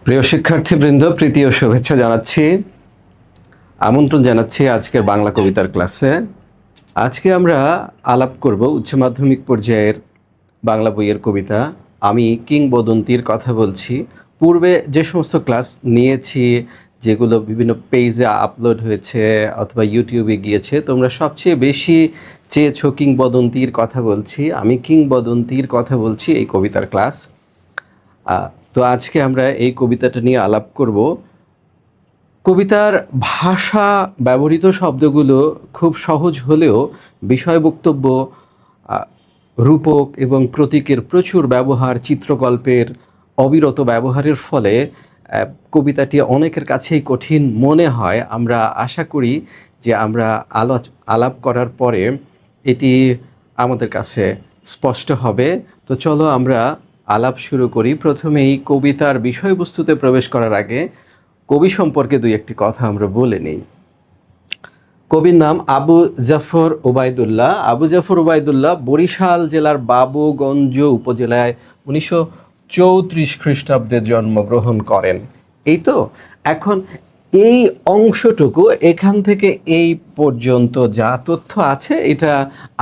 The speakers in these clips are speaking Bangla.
প্রিয় শিক্ষার্থীবৃন্দ, প্রীতি ও শুভেচ্ছা জানাচ্ছি। আমন্ত্রণ জানাচ্ছি আজকের বাংলা কবিতার ক্লাসে। আজকে আমরা আলাপ করব উচ্চ মাধ্যমিক পর্যায়ের বাংলা বইয়ের কবিতা আমি কিংবদন্তির কথা বলছি। পূর্বে যে সমস্ত ক্লাস নিয়েছি, যেগুলো বিভিন্ন পেজে আপলোড হয়েছে অথবা ইউটিউবে গিয়েছে, তোমরা সবচেয়ে বেশি চেয়েছো কিংবদন্তির কথা বলছি, আমি কিংবদন্তির কথা বলছি এই কবিতার ক্লাস। তো আজকে আমরা এই কবিতাটা নিয়ে আলাপ করব। কবিতার ভাষা, ব্যবহৃত শব্দগুলো খুব সহজ হলেও বিষয় বক্তব্য, রূপক এবং প্রতীকের প্রচুর ব্যবহার, চিত্রকল্পের অবিরত ব্যবহারের ফলে কবিতাটি অনেকের কাছেই কঠিন মনে হয়। আমরা আশা করি যে আমরা আলাপ করার পরে এটি আমাদের কাছে স্পষ্ট হবে। তো চলো আমরা আলাপ শুরু করি। প্রথমেই কবিতার বিষয়বস্তুতে প্রবেশ করার আগে কবি সম্পর্কে দুই একটি কথা আমরা বলে নিই। কবির নাম আবু জাফর ওবায়দুল্লাহ। আবু জাফর ওবায়দুল্লাহ বরিশাল জেলার বাবুগঞ্জ উপজেলায় 1934 খ্রিস্টাব্দে জন্মগ্রহণ করেন। এই তো এখন এই অংশটুকু, এখান থেকে এই পর্যন্ত যা তথ্য আছে, এটা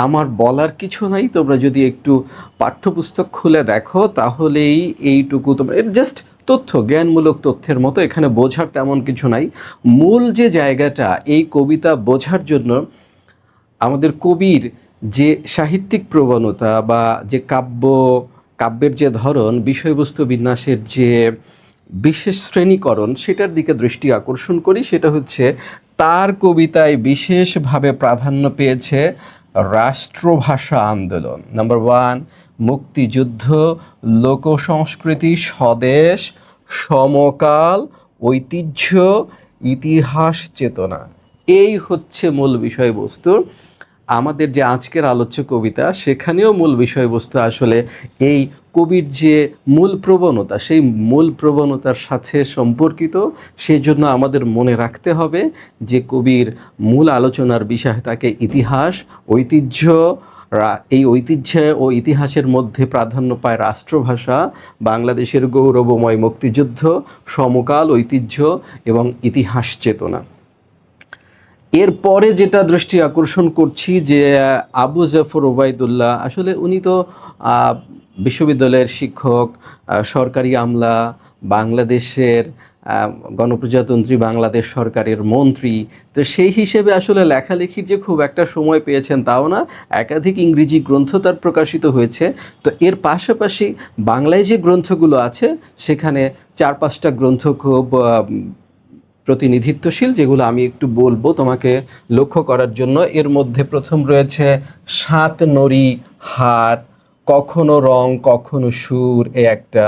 আমার বলার কিছু নাই। তোমরা যদি একটু পাঠ্যপুস্তক খুলে দেখো তাহলেই এইটুকু তোমরা জাস্ট তথ্য, জ্ঞানমূলক তথ্যের মতো, এখানে বোঝার তেমন কিছু নাই। মূল যে জায়গাটা, এই কবিতা বোঝার জন্য আমাদের কবির যে সাহিত্যিক প্রবণতা বা যে কাব্যের যে ধরন, বিষয়বস্তু বিন্যাসের যে বিশেষ শ্রেণীকরণ, সেটার দিকে দৃষ্টি আকর্ষণ করি। সেটা হচ্ছে তার কবিতায় বিশেষভাবে প্রাধান্য পেয়েছে রাষ্ট্রভাষা আন্দোলন, নাম্বার ওয়ান, মুক্তিযুদ্ধ, লোকসংস্কৃতি, স্বদেশ, সমকাল, ঐতিহ্য, ইতিহাস চেতনা। এই হচ্ছে মূল বিষয়বস্তু। আমাদের যে আজকের আলোচ্য কবিতা, সেখানেও মূল বিষয়বস্তু আসলে এই কবির যে মূল প্রবণতা, সেই মূল প্রবণতার সাথে সম্পর্কিত। সেজন্য আমাদের মনে রাখতে হবে যে কবির মূল আলোচনার বিষয় তাকে ইতিহাস, ঐতিহ্য, এই ঐতিহ্য ও ইতিহাসের মধ্যে প্রাধান্য পায় রাষ্ট্রভাষা, বাংলাদেশের গৌরবময় মুক্তিযুদ্ধ, সমকাল, ঐতিহ্য এবং ইতিহাস চেতনা। এরপরে যেটা দৃষ্টি আকর্ষণ করছি যে আবু জাফর ওবায়দুল্লাহ, আসলে উনি তো বিশ্ববিদ্যালয়ের শিক্ষক, সরকারি আমলা, বাংলাদেশের গণপ্রজাতন্ত্রী বাংলাদেশ সরকারের মন্ত্রী। তো সেই হিসেবে আসলে লেখালেখির যে খুব একটা সময় পেয়েছেন তাও না। একাধিক ইংরেজি গ্রন্থ তার প্রকাশিত হয়েছে। তো এর পাশাপাশি বাংলায় যে গ্রন্থগুলো আছে, সেখানে 4-5টা গ্রন্থ খুব প্রতিনিধিত্বশীল, যেগুলো আমি একটু বলবো তোমাকে লক্ষ্য করার জন্য। এর মধ্যে প্রথম রয়েছে সাত নরি হার, কখনো রং কখনো সুর, একটা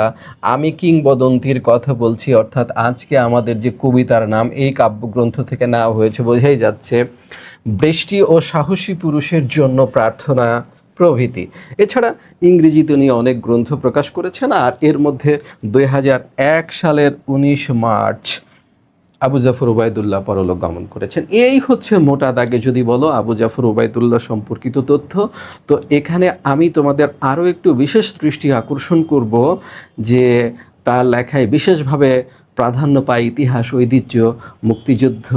আমি কিংবদন্তির কথা বলছি, অর্থাৎ আজকে আমাদের যে কবিতার নাম, এই কাব্যগ্রন্থ থেকে নেওয়া হয়েছে, বোঝাই যাচ্ছে। বৃষ্টি ও সাহসী পুরুষের জন্য প্রার্থনা প্রভৃতি। এছাড়া ইংরেজিতে উনি অনেক গ্রন্থ প্রকাশ করেছেন। আর এর মধ্যে 2001 সালের 19 মার্চ আবু জাফর ওবায়দুল্লাহ পরলোক গমন করেছেন। এই হচ্ছে মোটা দাগে যদি বলো আবু জাফর ওবায়দুল্লাহ সম্পর্কিত তথ্য। তো এখানে আমি তোমাদের আরও একটু বিশেষ দৃষ্টি আকর্ষণ করব যে তার লেখায় বিশেষভাবে প্রাধান্য পায় ইতিহাস, ঐতিহ্য, মুক্তিযুদ্ধ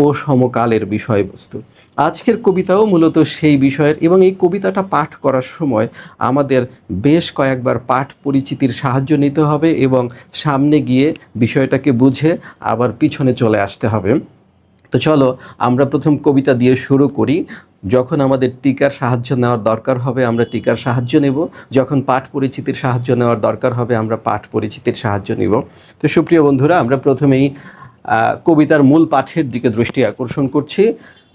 ও সমকালের বিষয়বস্তু। আজকের কবিতাও মূলত সেই বিষয়ের, এবং এই কবিতাটা পাঠ করার সময় আমাদের বেশ কয়েকবার পাঠ পরিচিতির সাহায্য নিতে হবে এবং সামনে গিয়ে বিষয়টাকে বুঝে আবার পিছনে চলে আসতে হবে। তো চলো আমরা প্রথম কবিতা দিয়ে শুরু করি। যখন আমাদের টিকার সাহায্য নেওয়ার দরকার হবে আমরা টিকার সাহায্য নেব, যখন পাঠ পরিচিতির সাহায্য নেওয়ার দরকার হবে আমরা পাঠ পরিচিতির সাহায্য নেব। তো সুপ্রিয় বন্ধুরা, আমরা প্রথমেই কবিতার মূল পাঠের দিকে দৃষ্টি আকর্ষণ করছি।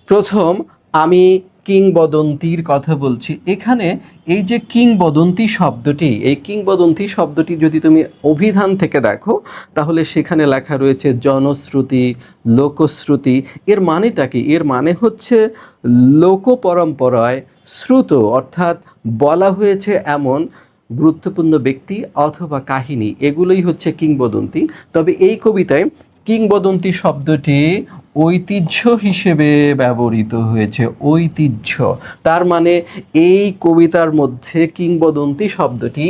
প্রথম, আমি কিংবদন্তির কথা বলছি। এখানে এই যে কিংবদন্তি শব্দটি, এই কিংবদন্তি শব্দটি যদি তুমি অভিধান থেকে দেখো তাহলে সেখানে লেখা রয়েছে জনশ্রুতি, লোকশ্রুতি। এর মানেটা কি? এর মানে হচ্ছে লোক পরম্পরায় শ্রুত, অর্থাৎ বলা হয়েছে এমন গুরুত্বপূর্ণ ব্যক্তি অথবা কাহিনী, এগুলোই হচ্ছে কিংবদন্তি। তবে এই কবিতায় কিংবদন্তি শব্দটি ঐতিহ্য হিসেবে ব্যবহৃত হয়েছে। ঐতিহ্য, তার মানে এই কবিতার মধ্যে কিংবদন্তি শব্দটি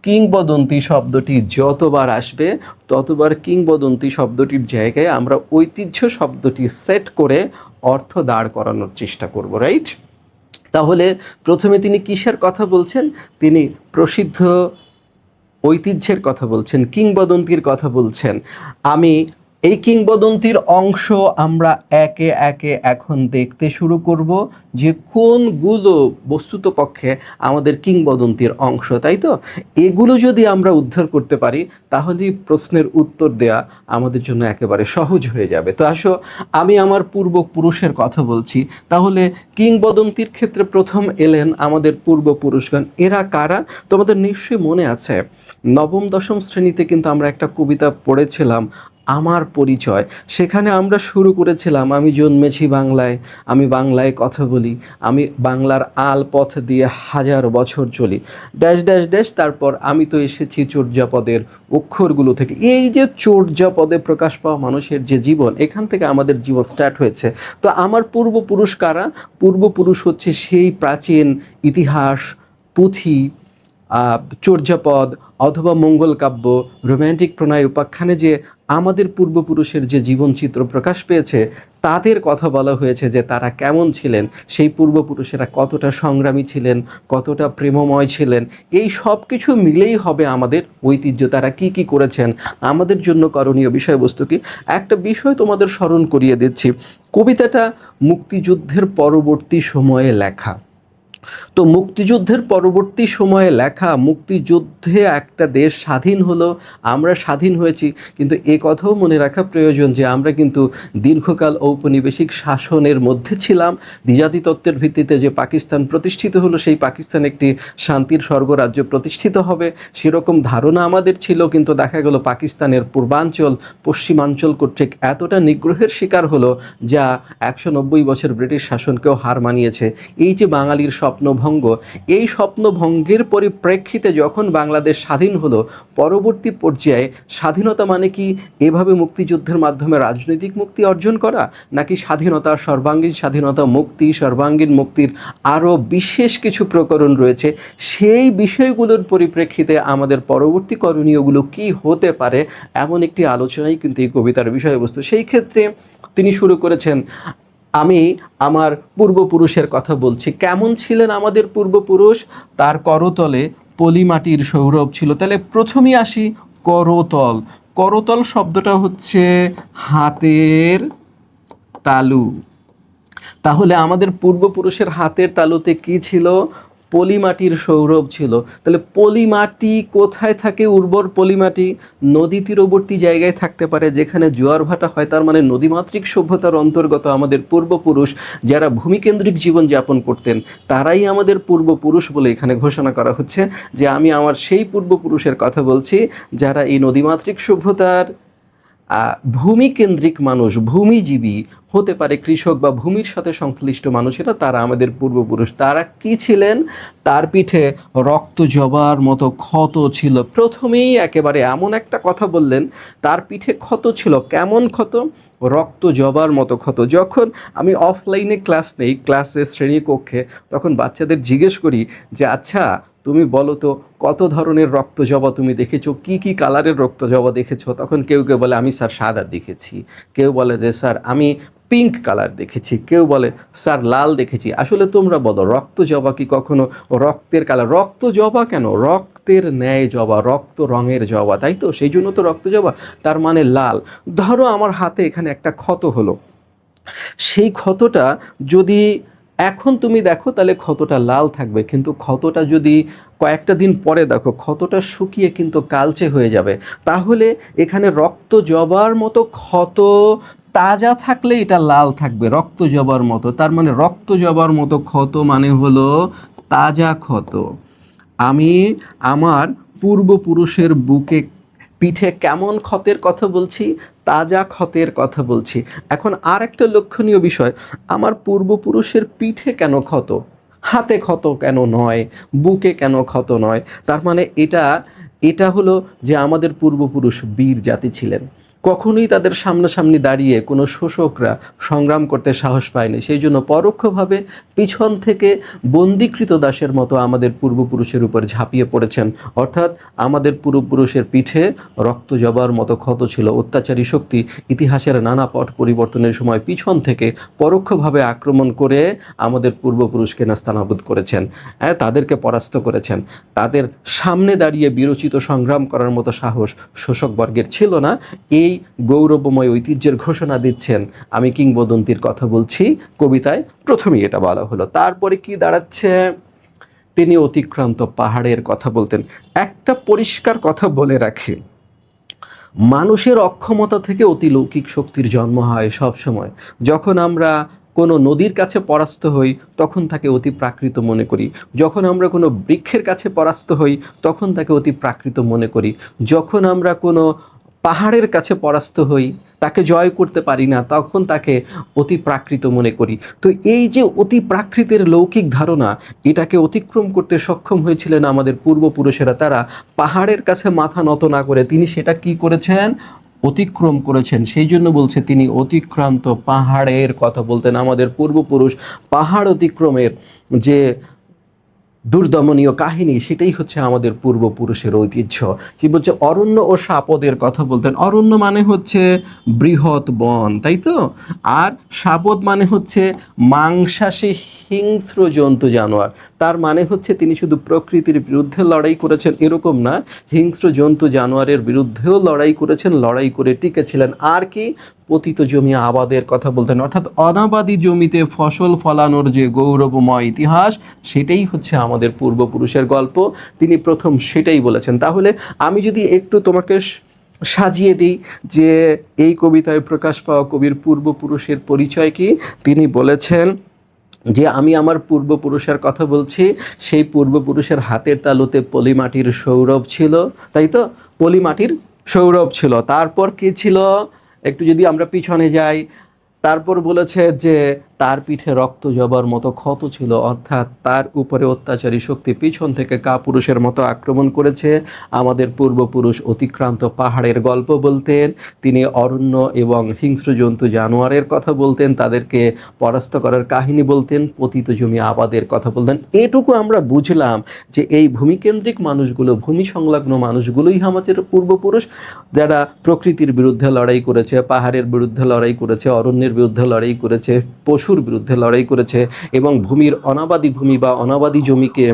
কিংবদন্তি শব্দটি যতবার আসবে ততবার কিংবদন্তি শব্দটির জায়গায় আমরা ঐতিহ্য শব্দটি সেট করে অর্থ দাঁড় করানোর চেষ্টা করব, রাইট? তাহলে প্রথমে তিনি কিসের কথা বলছেন? তিনি প্রসিদ্ধ ঐতিহ্যের কথা বলছেন, কিংবদন্তির কথা বলছেন। আমি এই কিংবদন্তির অংশ আমরা একে একে এখন দেখতে শুরু করব যে কোনগুলো বস্তুতপক্ষে আমাদের কিংবদন্তির অংশ, তাই তো? এগুলো যদি আমরা উদ্ধার করতে পারি তাহলেই প্রশ্নের উত্তর দেয়া আমাদের জন্য একেবারে সহজ হয়ে যাবে। তো আসো, আমি আমার পূর্বপুরুষের কথা বলছি। তাহলে কিংবদন্তির ক্ষেত্রে প্রথম এলেন আমাদের পূর্বপুরুষগণ। এরা কারা? তোমাদের নিশ্চয়ই মনে আছে, নবম দশম শ্রেণীতে কিন্তু আমরা একটা কবিতা পড়েছিলাম, আমার পরিচয়। সেখানে আমরা শুরু করেছিলাম, আমি জন্মেছি বাংলায়, আমি বাংলায় কথা বলি, আমি বাংলার আল পথ দিয়ে হাজার বছর চলি, ড্যাশ ড্যাশ ড্যাশ, তারপর আমি তো এসেছি চর্যাপদের অক্ষরগুলো থেকে। এই যে চর্যাপদে প্রকাশ পাওয়া মানুষের যে জীবন, এখান থেকে আমাদের জীবন স্টার্ট হয়েছে। তো আমার পূর্বপুরুষ কারা? পূর্বপুরুষ হচ্ছে সেই প্রাচীন ইতিহাস, পুঁথি, চর্যাপদ অথবা মঙ্গল কাব্য, রোম্যান্টিক প্রণয় উপাখ্যানে যে আমাদের পূর্বপুরুষের যে জীবনচিত্র প্রকাশ পেয়েছে, তাদের কথা বলা হয়েছে যে তারা কেমন ছিলেন, সেই পূর্বপুরুষেরা কতটা সংগ্রামী ছিলেন, কতটা প্রেমময় ছিলেন। এই সব কিছু মিলেই হবে আমাদের ঐতিহ্য। তারা কি কি করেছেন, আমাদের জন্য করণীয় বিষয়বস্তু কি। একটা বিষয় তোমাদের স্মরণ করিয়ে দিচ্ছি, কবিতাটা মুক্তিযুদ্ধের পরবর্তী সময়ে লেখা। তো মুক্তিযুদ্ধের পরবর্তী সময়ে লেখা, মুক্তিযুদ্ধে একটা দেশ স্বাধীন হলো, আমরা স্বাধীন হয়েছি, কিন্তু এ কথাও মনে রাখা প্রয়োজন যে আমরা কিন্তু দীর্ঘকাল ঔপনিবেশিক শাসনের মধ্যে ছিলাম। দ্বিজাতি তত্ত্বের ভিত্তিতে যে পাকিস্তান প্রতিষ্ঠিত হলো, সেই পাকিস্তান একটি শান্তির স্বর্গরাজ্য প্রতিষ্ঠিত হবে, সেরকম ধারণা আমাদের ছিল। কিন্তু দেখা গেল পাকিস্তানের পূর্বাঞ্চল পশ্চিমাঞ্চল কর্তৃক এতটা নিগ্রহের শিকার হলো, যা 190 বছর ব্রিটিশ শাসনকেও হার মানিয়েছে। এই যে বাঙালির স্বপ্নভঙ্গ, এই স্বপ্নভঙ্গের পরিপ্রেক্ষিতে যখন বাংলাদেশ স্বাধীন হলো, পরবর্তী পর্যায়ে স্বাধীনতা মানে কি এভাবে মুক্তিযুদ্ধের মাধ্যমে রাজনৈতিক মুক্তি অর্জন করা, নাকি স্বাধীনতা, সর্বাঙ্গীন স্বাধীনতা, মুক্তি, সর্বাঙ্গীন মুক্তির আরও বিশেষ কিছু প্রকরণ রয়েছে? সেই বিষয়গুলোর পরিপ্রেক্ষিতে আমাদের পরবর্তী করণীয়গুলো কি হতে পারে, এমন একটি আলোচনাই কিন্তু এই কবিতার বিষয়বস্তু। সেই ক্ষেত্রে তিনি শুরু করেছেন, আমি আমার পূর্বপুরুষের কথা বলছি। কেমন ছিলেন আমাদের পূর্বপুরুষ? তার করতলে পলিমাটির সৌরভ ছিল। তাহলে প্রথমেই আসি করতল। করতল শব্দটা হচ্ছে হাতের তালু। তাহলে আমাদের পূর্বপুরুষের হাতের তালুতে কি ছিল? পলিমাটির সৌরভ ছিল। তাহলে পলিমাটি কোথায় থাকে? উর্বর পলিমাটি নদী তীরবর্তী জায়গায় থাকতে পারে, যেখানে জোয়ার ভাটা হয়। তার মানে নদীমাতৃক সভ্যতার অন্তর্গত আমাদের পূর্বপুরুষ, যারা ভূমিকেন্দ্রিক জীবনযাপন করতেন, তারাই আমাদের পূর্বপুরুষ বলে এখানে ঘোষণা করা হচ্ছে যে আমি আমার সেই পূর্বপুরুষের কথা বলছি যারা এই নদীমাতৃক সভ্যতার ভূমিকেন্দ্রিক মানুষ, ভূমিজীবী হতে পারে, কৃষক বা ভূমির সাথে সংশ্লিষ্ট মানুষেরা, তারা আমাদের পূর্বপুরুষ। তারা কি ছিলেন? তার পিঠে রক্ত জবার মতো ক্ষত ছিল। প্রথমেই একেবারে এমন একটা কথা বললেন, তার পিঠে ক্ষত ছিল। কেমন ক্ষত? রক্ত জবার মতো ক্ষত। যখন আমি অফলাইনে ক্লাস নেই, ক্লাসে শ্রেণীকক্ষে, তখন বাচ্চাদের জিজ্ঞেস করি যে আচ্ছা তুমি বলো তো কত ধরনের রক্ত জবা তুমি দেখেছো, কি কি কালারের রক্ত জবা দেখেছো? তখন কেউ কেউ বলে আমি স্যার সাদা দেখেছি, কেউ বলে যে স্যার আমি পিঙ্ক কালার দেখেছি, কেউ বলে স্যার লাল দেখেছি। আসলে তোমরা বলো, রক্ত জবা কি কখনো রক্তের কালার? রক্ত জবা কেন? রক্তের ন্যায় জবা, রক্ত রঙের জবা, তাই তো? সেই জন্য তো রক্ত জবা। তার মানে লাল। ধরো আমার হাতে এখানে একটা ক্ষত হলো, সেই ক্ষতটা যদি এখন তুমি দেখো তাহলে ক্ষতটা লাল থাকবে, কিন্তু ক্ষতটা যদি কয়েকটা দিন পরে দেখো, ক্ষতটা শুকিয়ে কিন্তু কালচে হয়ে যাবে। তাহলে এখানে রক্ত জবার মতো ক্ষত তাজা থাকলে এটা লাল থাকবে, রক্ত জবার মতো। তার মানে রক্ত জবার মতো ক্ষত মানে হলো তাজা ক্ষত। আমি আমার পূর্বপুরুষের বুকে, পিঠে কেমন ক্ষতের কথা বলছি? তাজা ক্ষতের কথা বলছি। এখন আর একটা লক্ষণীয় বিষয়, আমার পূর্বপুরুষের পিঠে কেন ক্ষত, হাতে ক্ষত কেন নয়, বুকে কেন ক্ষত নয়? তার মানে এটা হলো যে আমাদের পূর্বপুরুষ বীর জাতি ছিলেন। কখনোই তাদের সামনাসামনি দাঁড়িয়ে কোনো শোষকরা সংগ্রাম করতে সাহস পায়নি। সেই জন্য পরোক্ষভাবে পিছন থেকে বন্দীকৃত দাসের মতো আমাদের পূর্বপুরুষের উপর ঝাঁপিয়ে পড়েছেন। অর্থাৎ আমাদের পূর্বপুরুষের পিঠে রক্ত জবার মতো ক্ষত ছিল। অত্যাচারী শক্তি ইতিহাসের নানা পট পরিবর্তনের সময় পিছন থেকে পরোক্ষভাবে আক্রমণ করে আমাদের পূর্বপুরুষকে নাস্তানাবুদ করেছেন, হ্যাঁ, তাদেরকে পরাস্ত করেছেন। তাদের সামনে দাঁড়িয়ে বিরচিত সংগ্রাম করার মতো সাহস শোষক বর্গের ছিল না। এই গৌরবময় ঐতিহ্যের ঘোষণা দিচ্ছেন, আমি কিংবদন্তির কথা বলছি, কবিতায় প্রথমেই এটা বলা হলো। তারপরে কি দাঁড়াচ্ছে, তিনি অতিক্রান্ত পাহাড়ের কথা বলতেন। একটা পরিষ্কার কথা বলে রাখি, মানুষের অক্ষমতা থেকে অতিলৌকিক শক্তির জন্ম হয় সব সময়। যখন আমরা কোনো নদীর কাছে পরাস্ত হই তখন তাকে অতি প্রাকৃত মনে করি, যখন আমরা কোনো বৃক্ষের কাছে পরাস্ত হই তখন তাকে অতি প্রাকৃত মনে করি, যখন আমরা কোনো পাহাড়ের কাছে পরাস্ত হই, তাকে জয় করতে পারি না, তখন তাকে অতি প্রাকৃত মনে করি। তো এই যে অতি প্রাকৃতের লৌকিক ধারণা, এটাকে অতিক্রম করতে সক্ষম হয়েছিলেন আমাদের পূর্বপুরুষেরা। তারা পাহাড়ের কাছে মাথা নত না করে তিনি সেটা কি করেছেন, অতিক্রম করেছেন। সেই জন্য বলছে তিনি অতিক্রান্ত পাহাড়ের কথা বলতেন। আমাদের পূর্বপুরুষ পাহাড় অতিক্রমের যে দুর্দমনীয় কাহিনী, সেটাই হচ্ছে আমাদের পূর্বপুরুষের ঐতিহ্য। কি বলছে, অরণ্য ও সাপদের কথা বলতেন। অরণ্য মানে হচ্ছে বৃহৎ বন, তাই তো? আর সাপদ মানে হচ্ছে মাংসাশী হিংস্র জন্তু জানোয়ার। তার মানে হচ্ছে তিনি শুধু প্রকৃতির বিরুদ্ধে লড়াই করেছেন এরকম না, হিংস্র জন্তু জানোয়ারের বিরুদ্ধেও লড়াই করেছেন, লড়াই করে টিকেছিলেন। আর কি, পতিত জমি আবাদের কথা বলতেন। অর্থাৎ অনাবাদি জমিতে ফসল ফলানোর যে গৌরবময় ইতিহাস, সেটাই হচ্ছে আমাদের পূর্বপুরুষের গল্প। তিনি প্রথম সেটাই বলেছেন। তাহলে আমি যদি একটু তোমাকে সাজিয়ে দিই যে এই কবিতায় প্রকাশ পাওয়া কবির পূর্বপুরুষের পরিচয় কি, তিনি বলেছেন যে আমি আমার পূর্বপুরুষের কথা বলছি, সেই পূর্বপুরুষের হাতের তালুতে পলিমাটির সৌরভ ছিল, তাই তো? পলিমাটির সৌরভ ছিল। তারপর কি ছিল, একটু যদি আমরা পিছনে যাই, তারপর বলেছে যে তার পিঠে রক্ত জবার মতো ক্ষত ছিল। অর্থাৎ তার উপরে অত্যাচারী শক্তি পিছন থেকে কাপুরুষের মতো আক্রমণ করেছে। আমাদের পূর্বপুরুষ অতিক্রান্ত পাহাড়ের গল্প বলতেন, তিনি অরণ্য এবং হিংস্র জন্তু জানোয়ারের কথা বলতেন, তাদেরকে পরাস্ত করার কাহিনী বলতেন, পতিত জমি আবাদের কথা বলতেন। এটুকু আমরা বুঝলাম যে এই ভূমিকেন্দ্রিক মানুষগুলো, ভূমি সংলগ্ন মানুষগুলোই আমাদের পূর্বপুরুষ, যারা প্রকৃতির বিরুদ্ধে লড়াই করেছে, পাহাড়ের বিরুদ্ধে লড়াই করেছে, অরণ্যের বিরুদ্ধে লড়াই করেছে, পশুর বিরুদ্ধে লড়াই করেছে এবং ভূমির অনাবাদি ভূমি বা অনাবাদি জমিকে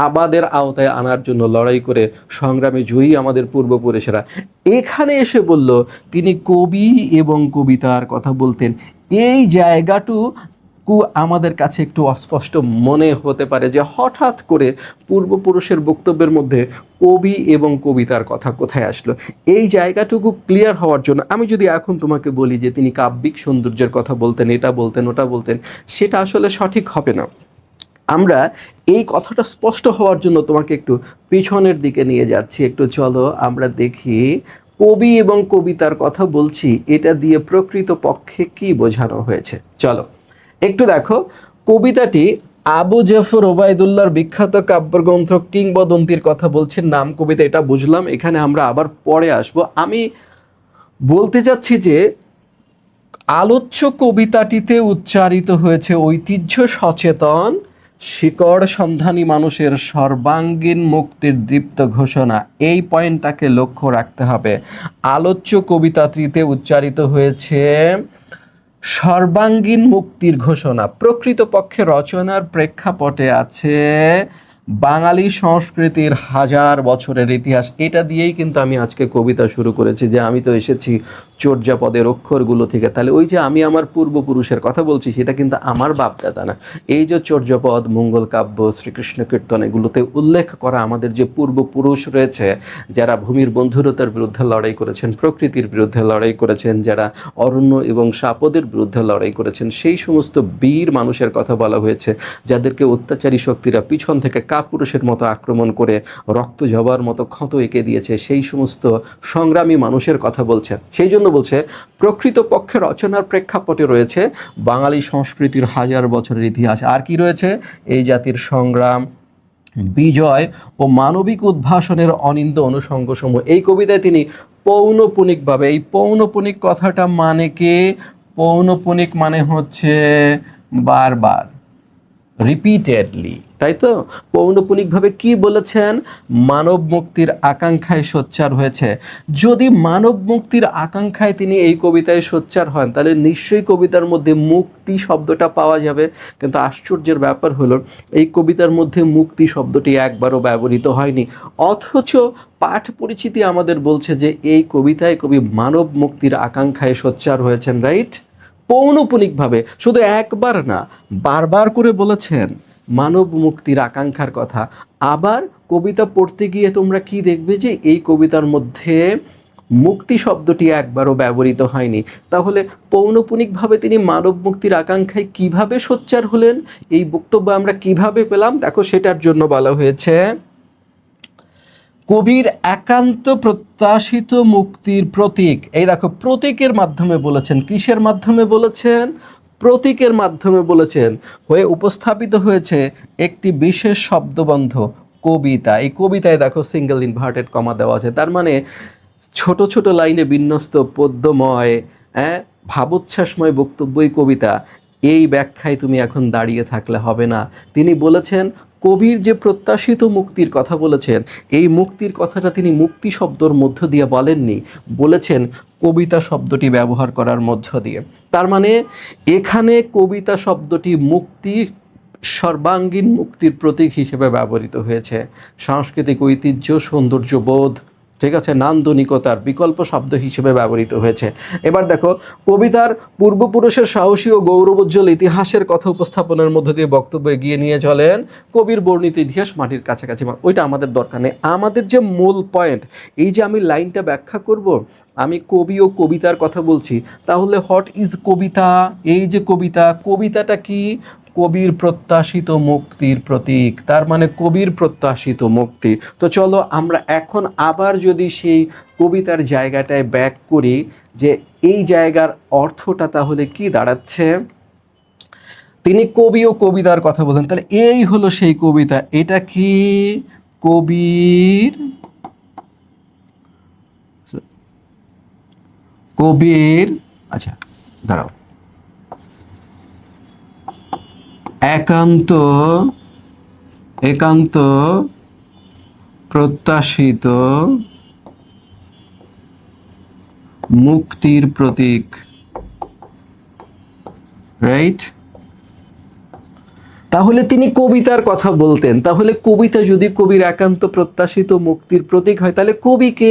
আবাদের আওতায় আনার জন্য লড়াই করে সংগ্রামে জয়ী আমাদের পূর্বপুরুষেরা। এখানে এসে বলল তিনি কবি এবং কবিতার কথা বলতেন। এই জায়গাটুকু আমাদের কাছে একটু অস্পষ্ট মনে হতে পারে যে হঠাৎ করে পূর্বপুরুষের বক্তব্যের মধ্যে কবি এবং কবিতার কথা কোথায় আসলো। এই জায়গাটুকু ক্লিয়ার হওয়ার জন্য আমি যদি এখন তোমাকে বলি যে তিনি কাব্যিক সৌন্দর্যের কথা বলতেন, এটা বলতেন, ওটা বলতেন, সেটা আসলে সঠিক হবে না। আমরা এই কথাটা স্পষ্ট হওয়ার জন্য তোমাকে একটু পিছনের দিকে নিয়ে যাচ্ছি। একটু চলো আমরা দেখি কবি এবং কবিতার কথা বলছি, এটা দিয়ে প্রকৃত পক্ষে কি বোঝানো হয়েছে। চলো একটু দেখো, কবিতাটি আবু জাফর ওবায়দুল্লাহর বিখ্যাত কাব্যগ্রন্থ কিংবদন্তির কথা বলছেন। নাম কবিতা, এটা বুঝলাম, এখানে আমরা আবার পরে আসব। আমি বলতে চাচ্ছি যে আলোচ্য কবিতাটিতে উচ্চারিত হয়েছে ঐতিহ্য সচেতন শিকড় সন্ধানী মানুষের সর্বাঙ্গীন মুক্তির দীপ্ত ঘোষণা। এই পয়েন্টটাকে লক্ষ্য রাখতে হবে। আলোচ্য কবিতাটিতে উচ্চারিত হয়েছে সর্বাঙ্গীন মুক্তির ঘোষণা। প্রকৃতপক্ষে রচনার প্রেক্ষাপটে আছে বাঙালি সংস্কৃতির হাজার বছরের ইতিহাস। এটা দিয়েই কিন্তু আমি আজকে কবিতা শুরু করেছি, যে আমি তো এসেছি চর্যাপদের অক্ষরগুলো থেকে। তাহলে ওই যে আমি আমার পূর্বপুরুষের কথা বলছি, সেটা কিন্তু আমার বাপদাদা না। এই যে চর্যাপদ, মঙ্গল কাব্য, শ্রীকৃষ্ণ কীর্তন, এগুলোতে উল্লেখ করা আমাদের যে পূর্বপুরুষ রয়েছে, যারা ভূমির বন্ধুরতার বিরুদ্ধে লড়াই করেছেন, প্রকৃতির বিরুদ্ধে লড়াই করেছেন, যারা অরণ্য এবং সাপদের বিরুদ্ধে লড়াই করেছেন, সেই সমস্ত বীর মানুষের কথা বলা হয়েছে, যাদেরকে অত্যাচারী শক্তিরা পিছন থেকে কাপুরুষের মতো আক্রমণ করে রক্ত জবার মতো ক্ষত এঁকে দিয়েছে, সেই সমস্ত সংগ্রামী মানুষের কথা বলছে। সেই জন্য বলছে প্রকৃতপক্ষে রচনার প্রেক্ষাপটে রয়েছে বাঙালি সংস্কৃতির হাজার বছরের ইতিহাস। আর কি রয়েছে, এই জাতির সংগ্রাম, বিজয় ও মানবিক উদ্ভাসনের অনিন্দ অনুষঙ্গসমূহ। এই কবিতায় তিনি পৌনঃপুনিকভাবে। এই পৌনঃপুনিক কথাটা মানে কি? পৌনঃপুনিক মানে হচ্ছে বারবার, রিপিটেডলি, তাই তো? পৌনঃপুনিকভাবে কি বলেছেন? মানব মুক্তির আকাঙ্ক্ষায় সোচ্চার হয়েছে। যদি মানব মুক্তির আকাঙ্ক্ষায় তিনি এই কবিতায় সোচ্চার হন, তাহলে নিশ্চয়ই কবিতার মধ্যে মুক্তি শব্দটা পাওয়া যাবে। কিন্তু আশ্চর্যের ব্যাপার হলো, এই কবিতার মধ্যে মুক্তি শব্দটি একবারও ব্যবহৃত হয়নি, অথচ পাঠ পরিচিতি আমাদের বলছে যে এই কবিতায় কবি মানব মুক্তির আকাঙ্ক্ষায় সোচ্চার হয়েছেন, রাইট? পৌনঃপুনিকভাবে, শুধু একবার না, বারবার করে বলেছেন মানব মুক্তির আকাঙ্ক্ষার কথা। আবার কবিতা পড়তে গিয়ে তোমরা কি দেখবে যে এই কবিতার মধ্যে মুক্তি শব্দটি একবারও ব্যবহৃত হয়নি। তাহলে পৌনঃপুনিকভাবে তিনি মানব মুক্তির আকাঙ্ক্ষায় কিভাবে সোচ্চার হলেন, এই বক্তব্য আমরা কিভাবে পেলাম? দেখো, সেটার জন্য বলা হয়েছে কবির একান্ত প্রত্যাশিত মুক্তির প্রতীক। এই দেখো, প্রতীকের মাধ্যমে বলেছেন। কিসের মাধ্যমে বলেছেন? প্রতীকের মাধ্যমে বলেছেন। হয়ে উপস্থাপিত হয়েছে একটি বিশেষ শব্দবন্ধ কবিতা। এই কবিতায় দেখো সিঙ্গেল ইনভার্টেড কমা দেওয়া আছে, তার মানে ছোট ছোট লাইনে বিন্যস্ত পদ্যময়, ভাবোচ্ছ্বাসময় বক্তব্যই কবিতা। এই ব্যাখ্যায় তুমি এখন দাঁড়িয়ে থাকলে হবে না। তিনি বলেছেন কবির যে প্রত্যাশিত মুক্তির কথা বলেছেন, এই মুক্তির কথাটা তিনি মুক্তি শব্দর মধ্য দিয়ে বলেননি, বলেছেন কবিতা শব্দটি ব্যবহার করার মধ্য দিয়ে। তার মানে এখানে কবিতা শব্দটি মুক্তি, সর্বাঙ্গীন মুক্তির প্রতীক হিসেবে ব্যবহৃত হয়েছে। সাংস্কৃতিক ঐতিহ্য, সৌন্দর্যবোধ, ঠিক আছে, নান্দনিকতার বিকল্প শব্দ হিসেবে ব্যবহৃত হয়েছে। এবার দেখো, কবিতার পূর্বপুরুষের সাহসী ও গৌরবোজ্জ্বল ইতিহাসের কথা উপস্থাপনের মধ্য দিয়ে বক্তব্য এগিয়ে নিয়ে চলেন কবির বর্ণিত ইতিহাস মাটির কাছাকাছি। ওইটা আমাদের দরকার নেই। আমাদের যে মূল পয়েন্ট, এই যে আমি লাইনটা ব্যাখ্যা করব, আমি কবি ও কবিতার কথা বলছি, তাহলে হোয়াট ইজ কবিতা? এই যে কবিতা, কবিতাটা কি? কবির প্রত্যাশিত মুক্তির প্রতীক। তার মানে কবির প্রত্যাশিত মুক্তি। তো চলো আমরা এখন আবার যদি সেই কবিতার জায়গাটায় ব্যাক করি, যে এই জায়গার অর্থটা তাহলে কি দাঁড়াচ্ছে। তিনি কবি ও কবিতার কথা বলেন, তাহলে এই হলো সেই কবিতা। এটা কি? কবির, আচ্ছা দাঁড়াও, একান্ত একান্ত প্রত্যাশিত মুক্তির প্রতীক, রাইট? তাহলে তিনি কবিতার কথা বলতেন। তাহলে কবিতা যদি কবির একান্ত প্রত্যাশিত মুক্তির প্রতীক হয়, তাহলে কবিকে,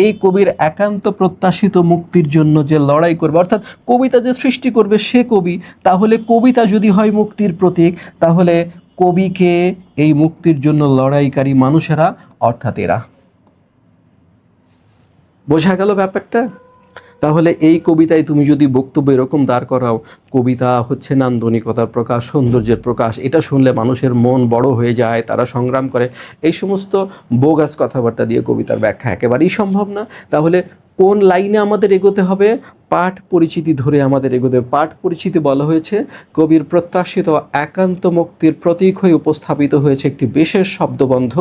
এই কবির একান্ত প্রত্যাশিত মুক্তির জন্য যে লড়াই করবে, অর্থাৎ কবিতা যে সৃষ্টি করবে সে কবি। তাহলে কবিতা যদি হয় মুক্তির প্রতীক, তাহলে কবিকে এই মুক্তির জন্য লড়াইকারী মানুষেরা, অর্থাৎ এরা। বোঝা গেল ব্যাপারটা? তাহলে এই কবিতায় তুমি যদি বক্তব্য এরকম দাঁড় করাও, কবিতা হচ্ছে নান্দনিকতার প্রকাশ, সৌন্দর্যের প্রকাশ, এটা শুনলে মানুষের মন বড় হয়ে যায়, তারা সংগ্রাম করে, এই সমস্ত বোগাস কথাবার্তা দিয়ে কবিতার ব্যাখ্যা একেবারেই সম্ভব না। তাহলে কোন লাইনে আমাদের এগোতে হবে? পাঠ পরিচিতি ধরে আমাদের এগোতে হবে। পাঠ পরিচিতি বলা হয়েছে কবির প্রত্যাশিত একান্ত মুক্তির প্রতীক হয়ে উপস্থাপিত হয়েছে একটি বিশেষ শব্দবন্ধ,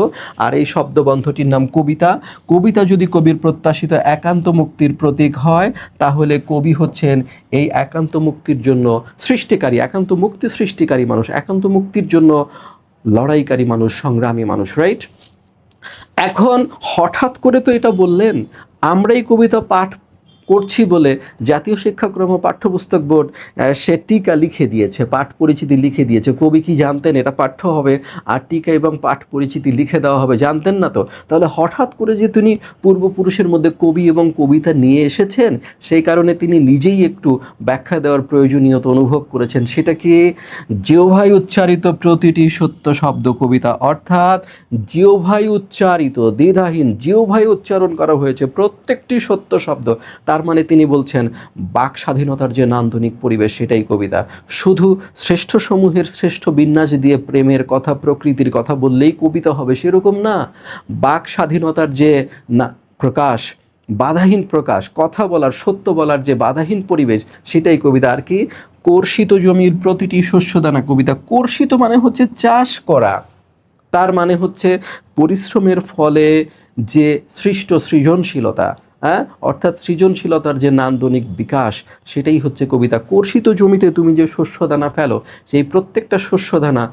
আর এই শব্দবন্ধটির নাম কবিতা। কবিতা যদি কবির প্রত্যাশিত একান্ত মুক্তির প্রতীক হয়, তাহলে কবি হচ্ছেন এই একান্ত মুক্তির জন্য সৃষ্টিকারী, একান্ত মুক্তি সৃষ্টিকারী মানুষ, একান্ত মুক্তির জন্য লড়াইকারী মানুষ, সংগ্রামী মানুষ, রাইট? এখন হঠাৎ করে তো এটা বললেন, আমরা এই কবিতা পাঠ করছি বলে জাতীয় শিক্ষাক্রম ও পাঠ্যপুস্তক বোর্ড সে টিকা লিখে দিয়েছে, পাঠ পরিচিতি লিখে দিয়েছে। কবি কি জানতেন এটা পাঠ্য হবে আর টিকা এবং পাঠ পরিচিতি লিখে দেওয়া হবে? জানতেন না তো। তাহলে হঠাৎ করে যে তিনি পূর্বপুরুষের মধ্যে কবি এবং কবিতা নিয়ে এসেছেন, সেই কারণে তিনি নিজেই একটু ব্যাখ্যা দেওয়ার প্রয়োজনীয়তা অনুভব করেছেন। সেটা কি? জিহ্বায় উচ্চারিত প্রতিটি সত্য শব্দ কবিতা, অর্থাৎ জিহ্বায় উচ্চারিত, দ্বিধাহীন জিহ্বায় উচ্চারণ করা হয়েছে প্রত্যেকটি সত্য শব্দ। তার মানে তিনি বলছেন বাক স্বাধীনতার যে নান্দনিক পরিবেশ, সেটাই কবিতা। শুধু শ্রেষ্ঠ সমূহের শ্রেষ্ঠ বিন্যাস দিয়ে প্রেমের কথা, প্রকৃতির কথা বললেই কবিতা হবে সেরকম না। বাক স্বাধীনতার যে না প্রকাশ, বাধাহীন প্রকাশ, কথা বলার, সত্য বলার যে বাধাহীন পরিবেশ, সেটাই কবিতা। আর কি? কর্ষিত জমির প্রতিটি শস্যদানা কবিতা। কর্ষিত মানে হচ্ছে চাষ করা, তার মানে হচ্ছে পরিশ্রমের ফলে যে সৃষ্ট সৃজনশীলতা, হ্যাঁ, অর্থাৎ সৃজনশীলতার যে নান্দনিক বিকাশ সেটাই হচ্ছে কবিতা। কর্ষিত জমিতে তুমি যে শস্যদানা ফেলো, সেই প্রত্যেকটা শস্যদানা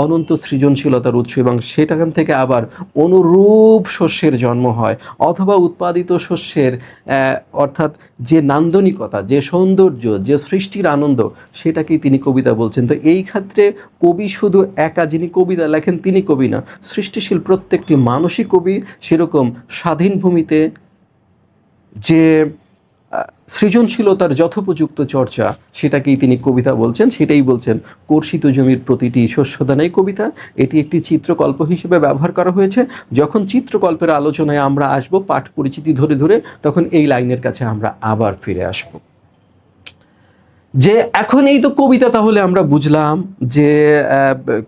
অনন্ত সৃজনশীলতার উৎস, এবং সেটাখান থেকে আবার অনুরূপ শস্যের জন্ম হয়, অথবা উৎপাদিত শস্যের অর্থাৎ যে নান্দনিকতা, যে সৌন্দর্য, যে সৃষ্টির আনন্দ, সেটাকেই তিনি কবিতা বলছেন। তো এই ক্ষেত্রে কবি শুধু একা যিনি কবিতা লেখেন তিনি কবি না, সৃষ্টিশীল প্রত্যেকটি মানুষই কবি। সেরকম স্বাধীন ভূমিতে যে সৃজনশীলতার যথোপযুক্ত চর্চা, সেটাকেই তিনি কবিতা বলছেন। সেটাই বলছেন কর্ষিত জমির প্রতিটি শস্যদানাই কবিতা। এটি একটি চিত্রকল্প হিসেবে ব্যবহার করা হয়েছে। যখন চিত্রকল্পের আলোচনায় আমরা আসব পাঠ পরিচিতি ধরে ধরে, তখন এই লাইনের কাছে আমরা আবার ফিরে আসব। যে এখন এই তো কবিতা, তাহলে আমরা বুঝলাম যে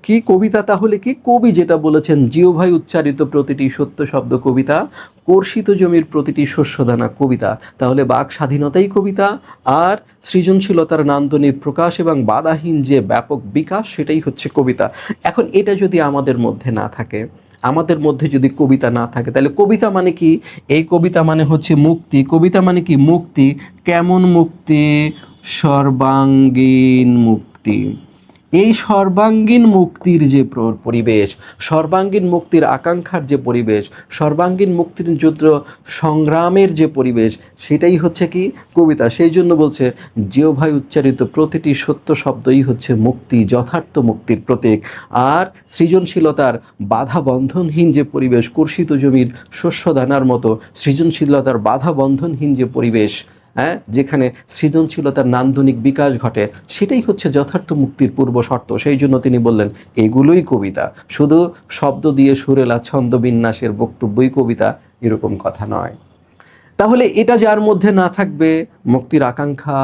কি কবিতা, তাহলে কি কবি যেটা বলেছেন, জিহ্বায় উচ্চারিত প্রতিটি সত্য শব্দ কবিতা, কর্ষিত জমির প্রতিটি শস্যদানা কবিতা। তাহলে বাক স্বাধীনতাই কবিতা, আর সৃজনশীলতার নান্দনিক প্রকাশ এবং বাধাহীন যে ব্যাপক বিকাশ, সেটাই হচ্ছে কবিতা। এখন এটা যদি আমাদের মধ্যে না থাকে, আমাদের মধ্যে যদি কবিতা না থাকে, তাহলে কবিতা মানে কি? এই কবিতা মানে হচ্ছে মুক্তি। কবিতা মানে কি? মুক্তি। কেমন মুক্তি? সর্বাঙ্গীন মুক্তি। এই সর্বাঙ্গীন মুক্তির যে পরিবেশ, সর্বাঙ্গীন মুক্তির আকাঙ্ক্ষার যে পরিবেশ, সর্বাঙ্গীন মুক্তির যুদ্ধ সংগ্রামের যে পরিবেশ, সেটাই হচ্ছে কি? কবিতা। সেই জন্য বলছে জিহ্বায় উচ্চারিত প্রতিটি সত্য শব্দই হচ্ছে মুক্তি, যথার্থ মুক্তির প্রতীক। আর সৃজনশীলতার বাধা বন্ধনহীন যে পরিবেশ, কর্ষিত জমির শস্যদানার মতো সৃজনশীলতার বাধা বন্ধনহীন যে পরিবেশ, হ্যাঁ, যেখানে সৃজনশীলতার নান্দনিক বিকাশ ঘটে, সেটাই হচ্ছে যথার্থ মুক্তির পূর্ব শর্ত। সেই জন্য তিনি বললেন এগুলোই কবিতা। শুধু শব্দ দিয়ে সুরেলা ছন্দ বিন্যাসের বক্তব্যই কবিতা, এরকম কথা নয়। তাহলে এটা যার মধ্যে না থাকবে, মুক্তির আকাঙ্ক্ষা,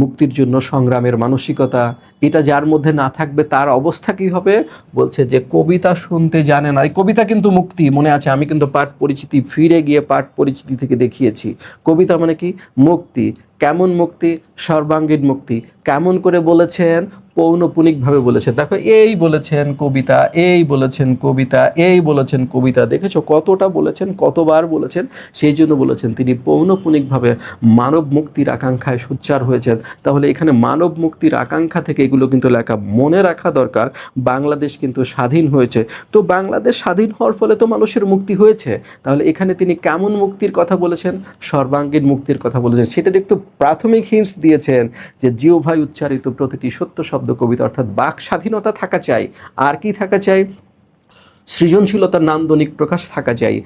মুক্তির জন্য সংগ্রামের মানসিকতা, এটা যার মধ্যে না থাকবে, তার অবস্থা কী হবে? বলছে যে কবিতা শুনতে জানে না। এই কবিতা কিন্তু মুক্তি, মনে আছে আমি কিন্তু পাঠ পরিচিতি ফিরে গিয়ে পাঠ পরিচিতি থেকে দেখিয়েছি। কবিতা মানে কি? মুক্তি। কেমন মুক্তি? সর্বাঙ্গীন মুক্তি। কেমন করে বলেছেন? পৌনপুনিকভাবে বলেছেন। দেখো, এই বলেছেন কবিতা, এই বলেছেন কবিতা, এই বলেছেন কবিতা। দেখেছো কতটা বলেছেন, কতবার বলেছেন? সেই জন্য বলেছেন তিনি পৌনপুনিকভাবে মানব মুক্তির আকাঙ্ক্ষায় সোচ্চার হয়েছেন। তাহলে এখানে মানব মুক্তির আকাঙ্ক্ষা থেকে এগুলো কিন্তু লেখা। মনে রাখা দরকার, বাংলাদেশ কিন্তু স্বাধীন হয়েছে। তো বাংলাদেশ স্বাধীন হওয়ার ফলে তো মানুষের মুক্তি হয়েছে। তাহলে এখানে তিনি কেমন মুক্তির কথা বলেছেন? সর্বাঙ্গীন মুক্তির কথা বলেছেন। সেটার একটু প্রাথমিক হিন্টস দিয়েছেন যে জিহ্বায় উচ্চারিত প্রতিটি সত্য শব্দ কবিতা, অর্থাৎ বাক স্বাধীনতা থাকা চাই। আর কি থাকা চাই? সৃজনশীলতার নান্দনিক প্রকাশ থাকা চাই।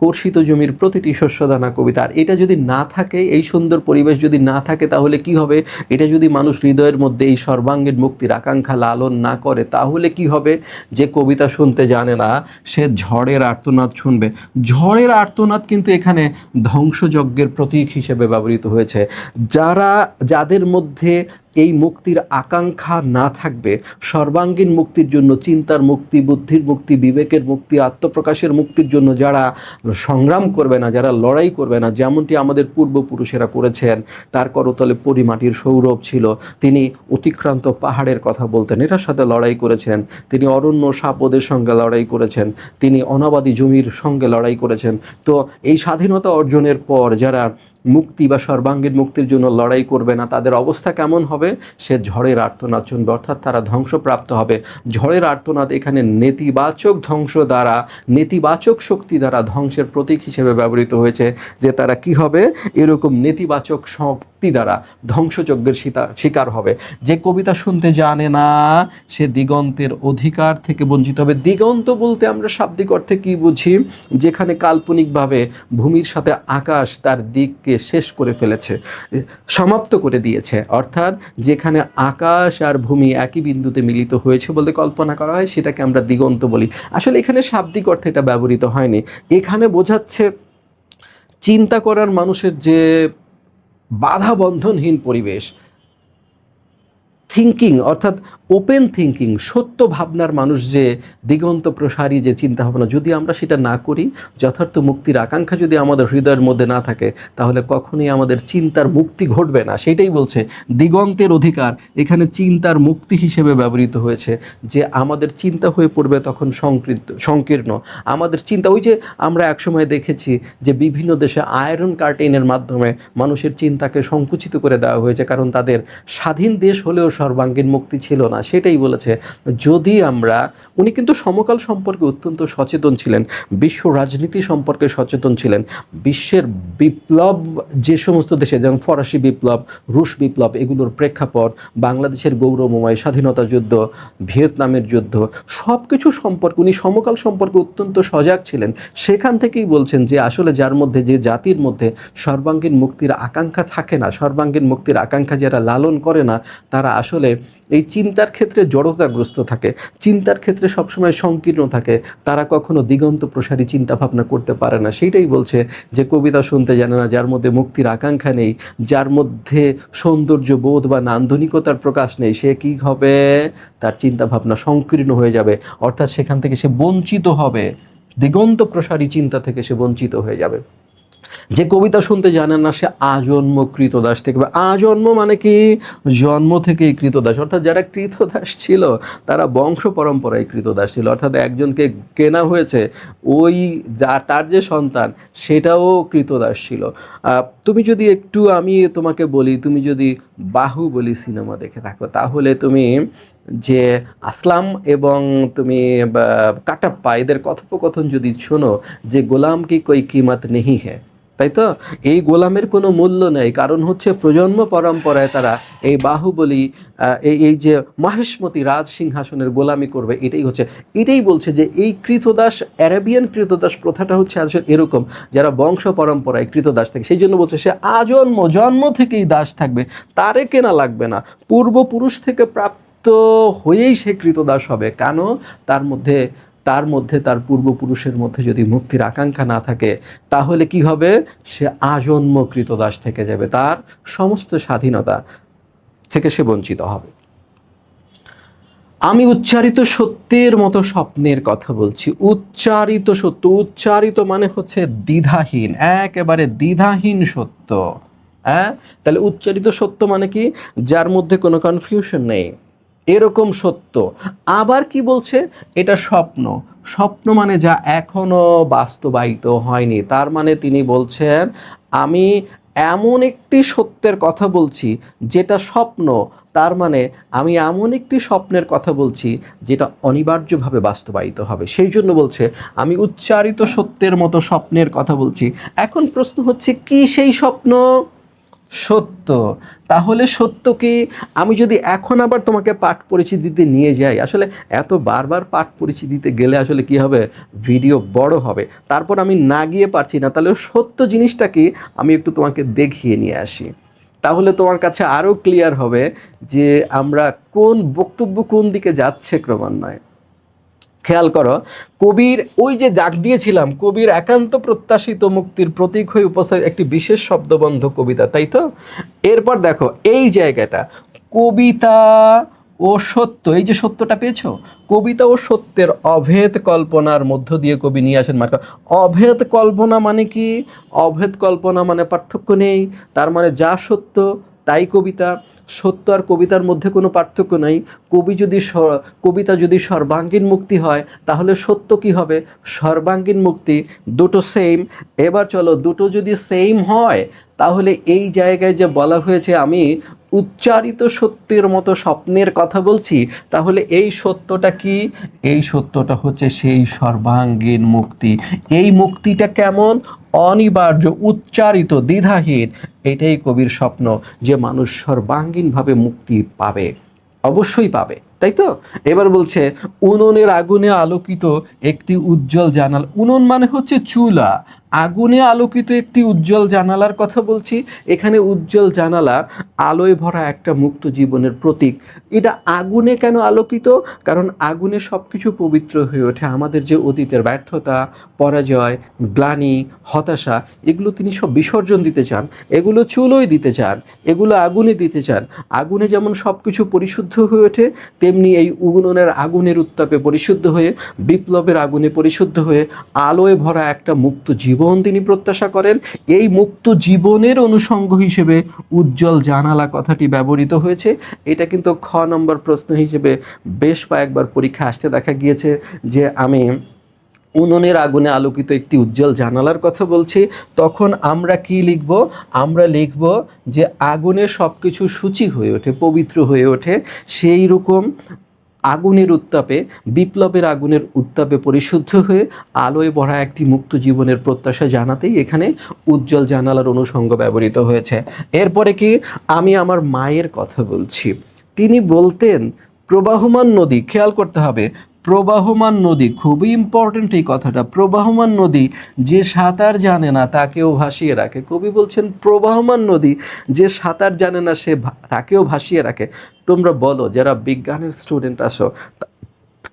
কর্ষিত জমির প্রতিটি শস্যদানা কবিতা। আর এটা যদি না থাকে, এই সুন্দর পরিবেশ যদি না থাকে, তাহলে কি হবে? এটা যদি মানুষ হৃদয়ের মধ্যে এই সর্বাঙ্গীন মুক্তির আকাঙ্ক্ষা লালন না করে, তাহলে কি হবে? যে কবিতা শুনতে জানে না, সে ঝড়ের আর্তনাদ শুনবে। ঝড়ের আর্তনাদ কিন্তু এখানে ধ্বংসযজ্ঞের প্রতীক হিসেবে ব্যবহৃত হয়েছে। যাদের মধ্যে এই মুক্তির আকাঙ্ক্ষা না থাকবে, সর্বাঙ্গীন মুক্তির জন্য, চিন্তার মুক্তি, বুদ্ধির মুক্তি, বিবেকের মুক্তি, আত্মপ্রকাশের মুক্তির জন্য যারা সংগ্রাম করবে না, যারা লড়াই করবে না, যেমনটি আমাদের পূর্বপুরুষেরা করেছেন। তার করতলে পরিমাটির সৌরভ ছিল। তিনি অতিক্রান্ত পাহাড়ের কথা বলতেন, এটার সাথে লড়াই করেছেন। তিনি অরণ্য সাপদের সঙ্গে লড়াই করেছেন। তিনি অনাবাদী জমির সঙ্গে লড়াই করেছেন। তো এই স্বাধীনতা অর্জনের পর যারা মুক্তি বা সর্বাঙ্গীন মুক্তির জন্য লড়াই করবে না, তাদের অবস্থা কেমন হবে? সে ঝড়ের আর্তনাদ শুনবে, অর্থাৎ তারা ধ্বংসপ্রাপ্ত হবে। ঝড়ের আর্তনাদ এখানে নেতিবাচক ধ্বংস দ্বারা, নেতিবাচক শক্তি দ্বারা ধ্বংসের প্রতীক হিসেবে ব্যবহৃত হয়েছে। যে তারা কি হবে? এরকম নেতিবাচক শক্তি দ্বারা ধ্বংসযজ্ঞের শিকার হবে। যে কবিতা শুনতে জানে না, সে দিগন্তের অধিকার থেকে বঞ্চিত হবে। দিগন্ত বলতে আমরা শাব্দিক অর্থে কি বুঝি? যেখানে কাল্পনিকভাবে ভূমির সাথে আকাশ তার দিককে শেষ করে ফেলেছে, সমাপ্ত করে দিয়েছে। অর্থাৎ যেখানে আকাশ আর ভূমি একই বিন্দুতে মিলিত হয়েছে বলতে কল্পনা করা হয়, সেটাকে আমরা দিগন্ত বলি। আসলে এখানে শাব্দিক অর্থে এটা ব্যবহৃত হয়নি। এখানে বোঝাচ্ছে চিন্তা করার মানুষের যে বাধা বন্ধনহীন পরিবেশ, থিঙ্কিং অর্থাৎ ওপেন থিঙ্কিং, সত্য ভাবনার মানুষ, যে দিগন্ত প্রসারী যে চিন্তাভাবনা, যদি আমরা সেটা না করি, যথার্থ মুক্তির আকাঙ্ক্ষা যদি আমাদের হৃদয়ের মধ্যে না থাকে, তাহলে কখনোই আমাদের চিন্তার মুক্তি ঘটবে না। সেটাই বলছে দিগন্তের অধিকার এখানে চিন্তার মুক্তি হিসেবে ব্যবহৃত হয়েছে, যে আমাদের চিন্তা হয়ে পড়বে তখন সংকীর্ণ। আমাদের চিন্তা, ওই যে আমরা একসময় দেখেছি যে বিভিন্ন দেশে আয়রন কার্টেনের মাধ্যমে মানুষের চিন্তাকে সংকুচিত করে দেওয়া হয়েছে, কারণ তাদের স্বাধীন দেশ হলেও সর্বাঙ্গীন মুক্তি ছিল না। সেটাই বলেছে, যদি আমরা, উনি কিন্তু সমকাল সম্পর্কে অত্যন্ত সচেতন ছিলেন, বিশ্ব রাজনীতি সম্পর্কে সচেতন ছিলেন, বিশ্বের বিপ্লব যে সমস্ত দেশে, যেমন ফরাসি বিপ্লব, রুশ বিপ্লব, এগুলোর প্রেক্ষাপট, বাংলাদেশের গৌরবময় স্বাধীনতা যুদ্ধ, ভিয়েতনামের যুদ্ধ, সব কিছু সম্পর্কে উনি সমকাল সম্পর্কে অত্যন্ত সজাগ ছিলেন। সেখান থেকেই বলছেন যে আসলে যার মধ্যে, যে জাতির মধ্যে সর্বাঙ্গীন মুক্তির আকাঙ্ক্ষা থাকে না, সর্বাঙ্গীন মুক্তির আকাঙ্ক্ষা যারা লালন করে না, তারা আসলে এই চিন্তার ক্ষেত্রে জড়তাগ্রস্ত থাকে, চিন্তার ক্ষেত্রে সবসময় সংকীর্ণ থাকে, তারা কখনো দিগন্ত প্রসারী চিন্তা ভাবনা করতে পারে না। সেইটাই বলছে যে কবিতা শুনতে জানে না, যার মধ্যে মুক্তির আকাঙ্ক্ষা নেই, যার মধ্যে সৌন্দর্য বোধ বা নান্দনিকতার প্রকাশ নেই, সে কী হবে, তার চিন্তা ভাবনা সংকীর্ণ হয়ে যাবে, অর্থাৎ সেখান থেকে সে বঞ্চিত হবে, দিগন্ত প্রসারী চিন্তা থেকে সে বঞ্চিত হয়ে যাবে। যে কবিতা শুনতে জানে না, সে আজন্ম কৃতদাস থেকে। আজন্ম মানে কি, জন্ম থেকেই কৃতদাস, অর্থাৎ যারা কৃতদাস ছিল তারা বংশ পরম্পরায় কৃতদাস ছিল, অর্থাৎ একজনকে কেনা হয়েছে, ওই যা তার যে সন্তান সেটাও কৃতদাস ছিল। তুমি যদি একটু, আমি তোমাকে বলি, তুমি যদি বাহুবলী সিনেমা দেখে থাকো, তাহলে তুমি যে আসলাম এবং তুমি কাটাপ্পা, এদের কথোপকথন যদি শোনো, যে গোলাম কি কই কিমত নেহি হ্যায়, তাই তো, এই গোলামের কোনো মূল্য নেই, কারণ হচ্ছে প্রজন্ম পরম্পরায় তারা এই বাহুবলী, এই যে মাহেশমতি রাজ সিংহাসনের গোলামি করবে, এটাই বলছে যে এই কৃতদাস, অ্যারাবিয়ান কৃতদাস প্রথাটা হচ্ছে আসলে এরকম, যারা বংশ পরম্পরায় কৃতদাস থাকে, সেই জন্য বলছে সে জন্ম থেকেই দাস থাকবে, তারে কেনা লাগবে না, পূর্বপুরুষ থেকে প্রাপ্ত হয়েই সে কৃতদাস হবে। কেন? তার পূর্বপুরুষের মধ্যে যদি মুক্তির আকাঙ্ক্ষা না থাকে, তাহলে কি হবে, সে আজন্ম কৃতদাস থেকে যাবে, তার সমস্ত স্বাধীনতা থেকে সে বঞ্চিত হবে। আমি উচ্চারিত সত্যের মতো স্বপ্নের কথা বলছি। উচ্চারিত সত্য, উচ্চারিত মানে হচ্ছে দ্বিধাহীন, একেবারে দ্বিধাহীন সত্য। হ্যাঁ, তাহলে উচ্চারিত সত্য মানে কি, যার মধ্যে কোনো কনফিউশন নেই, এরকম সত্য। আবার কি বলছে, এটা স্বপ্ন, স্বপ্ন মানে যা এখনো বাস্তবায়িত হয়নি। তার মানে তিনি বলছেন, আমি এমন একটি সত্যের কথা বলছি যেটা স্বপ্ন, তার মানে আমি এমন একটি স্বপ্নের কথা বলছি যেটা অনিবার্যভাবে বাস্তবায়িত হবে। সেই জন্য বলছে আমি উচ্চারিত সত্যের মতো স্বপ্নের কথা বলছি। এখন প্রশ্ন হচ্ছে, কি সেই স্বপ্ন? সত্য। তাহলে সত্য কি? আমি যদি এখন আবার তোমাকে পাঠ পরিচিতিতে নিয়ে যাই, আসলে এত বারবার পাঠ পরিচিতিতে গেলে আসলে কি হবে, ভিডিও বড় হবে, তারপর আমি না গিয়ে পারছি না, তাহলে সত্য জিনিসটা কি আমি একটু তোমাকে দেখিয়ে নিয়ে আসি, তাহলে তোমার কাছে আরও ক্লিয়ার হবে যে আমরা কোন বক্তব্য কোন দিকে যাচ্ছে ক্রমান্বয়ে। খেয়াল করো, কবির ওই যে ডাক দিয়েছিলাম, কবির একান্ত প্রত্যাশিত মুক্তির প্রতীক হয়ে উপস্থিত একটি বিশেষ শব্দবন্ধ কবিতা, তাই তো? এরপর দেখো এই জায়গাটা, কবিতা ও সত্য, এই যে সত্যটা পেয়েছো, কবিতা ও সত্যের অভেদ কল্পনার মধ্য দিয়ে কবি নিয়ে আসেন মার্কা। অভেদ কল্পনা মানে কি? অভেদ কল্পনা মানে পার্থক্য নেই, তার মানে যা সত্য তাই কবিতা। সত্য আর কবিতার মধ্যে কোনো পার্থক্য নাই। কবিতা যদি সর্বাঙ্গীন মুক্তি হয়, তাহলে সত্য কি হবে? সর্বাঙ্গীন মুক্তি। দুটো সেম। এবার চলো, দুটো যদি সেম হয়, তাহলে এই জায়গায় যে বলা হয়েছে আমি উচ্চারিত সত্যের মতো স্বপ্নের কথা বলছি, তাহলে এই সত্যটা কি? এই সত্যটা হচ্ছে সেই সর্বাঙ্গীন মুক্তি। এই মুক্তিটা কেমন? অনিবার্য, উচ্চারিত, দ্বিধাহীন। এটাই কবির স্বপ্ন, যে মানুষ সর্বাঙ্গীনভাবে মুক্তি পাবে, অবশ্যই পাবে, তাই তো? এবার বলছে, উনুনের আগুনে আলোকিত একটি উজ্জ্বল জানালা। উনুন মানে হচ্ছে চুলা, আগুনে আলোকিত একটি উজ্জ্বল জানালার কথা বলছি। এখানে উজ্জ্বল জানালা আলোয় ভরা একটা মুক্ত জীবনের প্রতীক। এটা আগুনে কেন আলোকিত? কারণ আগুনে সব কিছু পবিত্র হয়ে ওঠে। আমাদের যে অতীতের ব্যর্থতা, পরাজয়, গ্লানি, হতাশা, এগুলো তিনি সব বিসর্জন দিতে চান, এগুলো চুলোয় দিতে চান, এগুলো আগুনে দিতে চান। আগুনে যেমন সব কিছু পরিশুদ্ধ হয়ে ওঠে, তেমনি এই উনুনের আগুনের উত্তাপে পরিশুদ্ধ হয়ে, বিপ্লবের আগুনে পরিশুদ্ধ হয়ে আলোয় ভরা একটা মুক্ত জীবন তিনি প্রত্যাশা করেন। এই মুক্ত জীবনের অনুষঙ্গ হিসেবে উজ্জ্বল জানালা কথাটি ব্যবহৃত হয়েছে। এটা কিন্তু খ নম্বর প্রশ্ন হিসেবে বেশ কয়েকবার পরীক্ষা আসতে দেখা গিয়েছে যে আমি উনুনের আগুনে আলোকিত একটি উজ্জ্বল জানালার কথা বলছি। তখন আমরা কি লিখব? আমরা লিখব যে আগুনে সব কিছু সূচি হয়ে ওঠে, পবিত্র হয়ে ওঠে। সেই রকম আগুনের উত্তাপে, বিপ্লবের আগুনের উত্তাপে পরিশুদ্ধ হয়ে আলোয় ভরা একটি মুক্ত জীবনের প্রত্যাশা জানাতেই এখানে উজ্জ্বল জানালার অনুষঙ্গ ব্যবহৃত হয়েছে। এরপরে কি? আমি আমার মায়ের কথা বলছি। তিনি বলতেন প্রবাহমান নদী, খেয়াল করতে হবে, প্রবাহমান নদী, খুবই ইম্পর্ট্যান্ট এই কথাটা। প্রবাহমান নদী যে সাঁতার জানে না তাকেও ভাসিয়ে রাখে। কবি বলছেন প্রবাহমান নদী যে সাঁতার জানে না তাকেও ভাসিয়ে রাখে। তোমরা বলো, যারা বিজ্ঞানের স্টুডেন্ট আসো,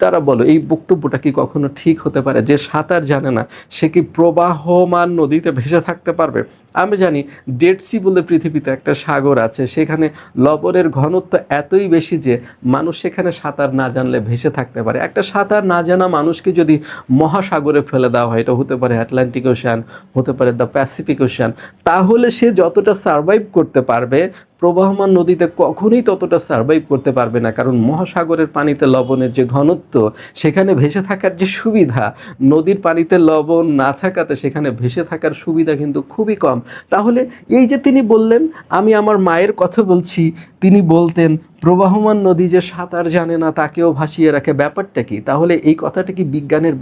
তারা বলো এই বক্তব্যটা কি কখনো ঠিক হতে পারে? যে সাঁতার জানে না সে কি প্রবাহমান নদীতে ভেসে থাকতে পারবে? আমি জানি ডেড সি বলে পৃথিবীতে একটা সাগর আছে, সেখানে লবণের ঘনত্ব এতই বেশি যে মানুষ সেখানে সাঁতার না জানলে ভেসে থাকতে পারে। একটা সাঁতার না জানা মানুষকে যদি মহাসাগরে ফেলে দেওয়া হয়, এটা হতে পারে আটলান্টিক ওশান, হতে পারে দ্য প্যাসিফিক ওশান, তাহলে সে যতটা সারভাইভ করতে পারবে প্রবাহমান নদীতে কখনোই ততটা সারভাইভ করতে পারবে না। কারণ মহাসাগরের পানিতে লবণের যে ঘনত্ব, সেখানে ভেসে থাকার যে সুবিধা, নদীর পানিতে লবণ না থাকাতে সেখানে ভেসে থাকার সুবিধা কিন্তু খুবই কম। তাহলে এই যে তিনি বললেন, আমি আমার মায়ের কথা বলছি, তিনি বলতেন প্রবাহমান নদী যে সাঁতার জানে না তাকেও ভাসিয়ে রাখে, ব্যাপারটা কি? তাহলে এই কথাটা কি বিজ্ঞানের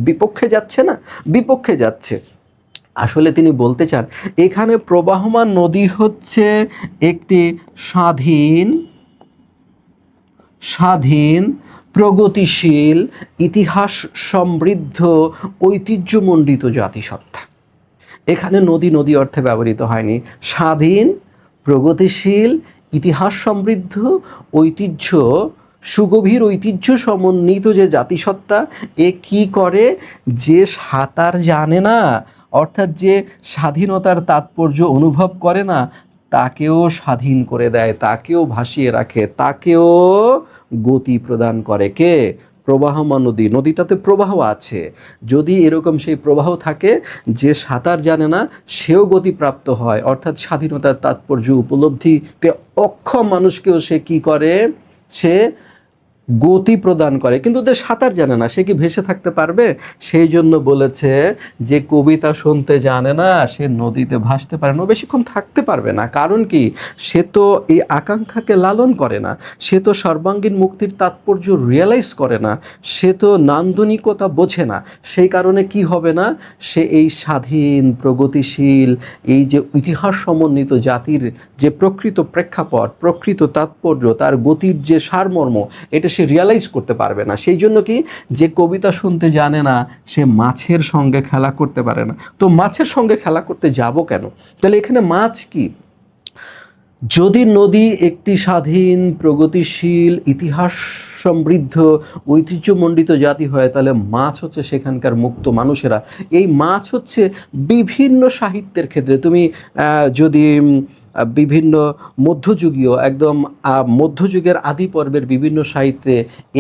বিপক্ষে যাচ্ছে না? বিপক্ষে যাচ্ছে। আসলে তিনি বলতে চান এখানে প্রবাহমান নদী হচ্ছে একটি স্বাধীন স্বাধীন প্রগতিশীল, ইতিহাস সমৃদ্ধ, ঐতিহ্যমণ্ডিত জাতিসত্তা। এখানে নদী নদী অর্থে ব্যবহৃত হয়নি। স্বাধীন, প্রগতিশীল, ইতিহাস সমৃদ্ধ, ঐতিহ্য, সুগভীর ঐতিহ্য সমন্বিত যে জাতিসত্তা। এ কি করে? যে সাঁতার জানে না, অর্থাৎ যে স্বাধীনতার তাৎপর্য অনুভব করে না, তাকেও স্বাধীন করে দেয়, তাকেও ভাসিয়ে রাখে, তাকেও গতি প্রদান করে। কে? প্রবাহমান নদী। নদীটাতে প্রবাহ আছে। যদি এরকম সেই প্রবাহ থাকে, যে সাঁতার জানে না সেও গতিপ্রাপ্ত হয়, অর্থাৎ স্বাধীনতার তাৎপর্য উপলব্ধিতে অক্ষম মানুষকেও সে কি করে? সে গতি প্রদান করে। কিন্তু যে সাঁতার জানে না সে কি ভেসে থাকতে পারবে? সেই জন্য বলেছে যে কবিতা শুনতে জানে না সে নদীতে ভাসতে পারে না, বেশিক্ষণ থাকতে পারবে না। কারণ কি? সে তো এই আকাঙ্ক্ষাকে লালন করে না, সে তো সর্বাঙ্গীন মুক্তির তাৎপর্য রিয়েলাইজ করে না, সে তো নান্দনিকতা বোঝে না। সেই কারণে কি হবে না? সে এই স্বাধীন, প্রগতিশীল, এই যে ইতিহাস সমন্বিত জাতির যে প্রকৃত প্রেক্ষাপট, প্রকৃত তাৎপর্য, তার গতির যে সারমর্ম, এটা সে রিয়ালাইজ করতে পারবে না। সেই জন্য কি? যে কবিতা শুনতে জানে না সে মাছের সঙ্গে খেলা করতে পারে না। তো মাছের সঙ্গে খেলা করতে যাব কেন? তাহলে এখানে মাছ কি? যদি নদী একটি স্বাধীন, প্রগতিশীল, ইতিহাস সমৃদ্ধ, ঐতিহ্যমণ্ডিত জাতি হয়, তাহলে মাছ হচ্ছে সেখানকার মুক্ত মানুষেরা। এই মাছ হচ্ছে বিভিন্ন সাহিত্যের ক্ষেত্রে তুমি যদি বিভিন্ন মধ্যযুগীয়, একদম মধ্যযুগের আদি পর্বের বিভিন্ন সাহিত্যে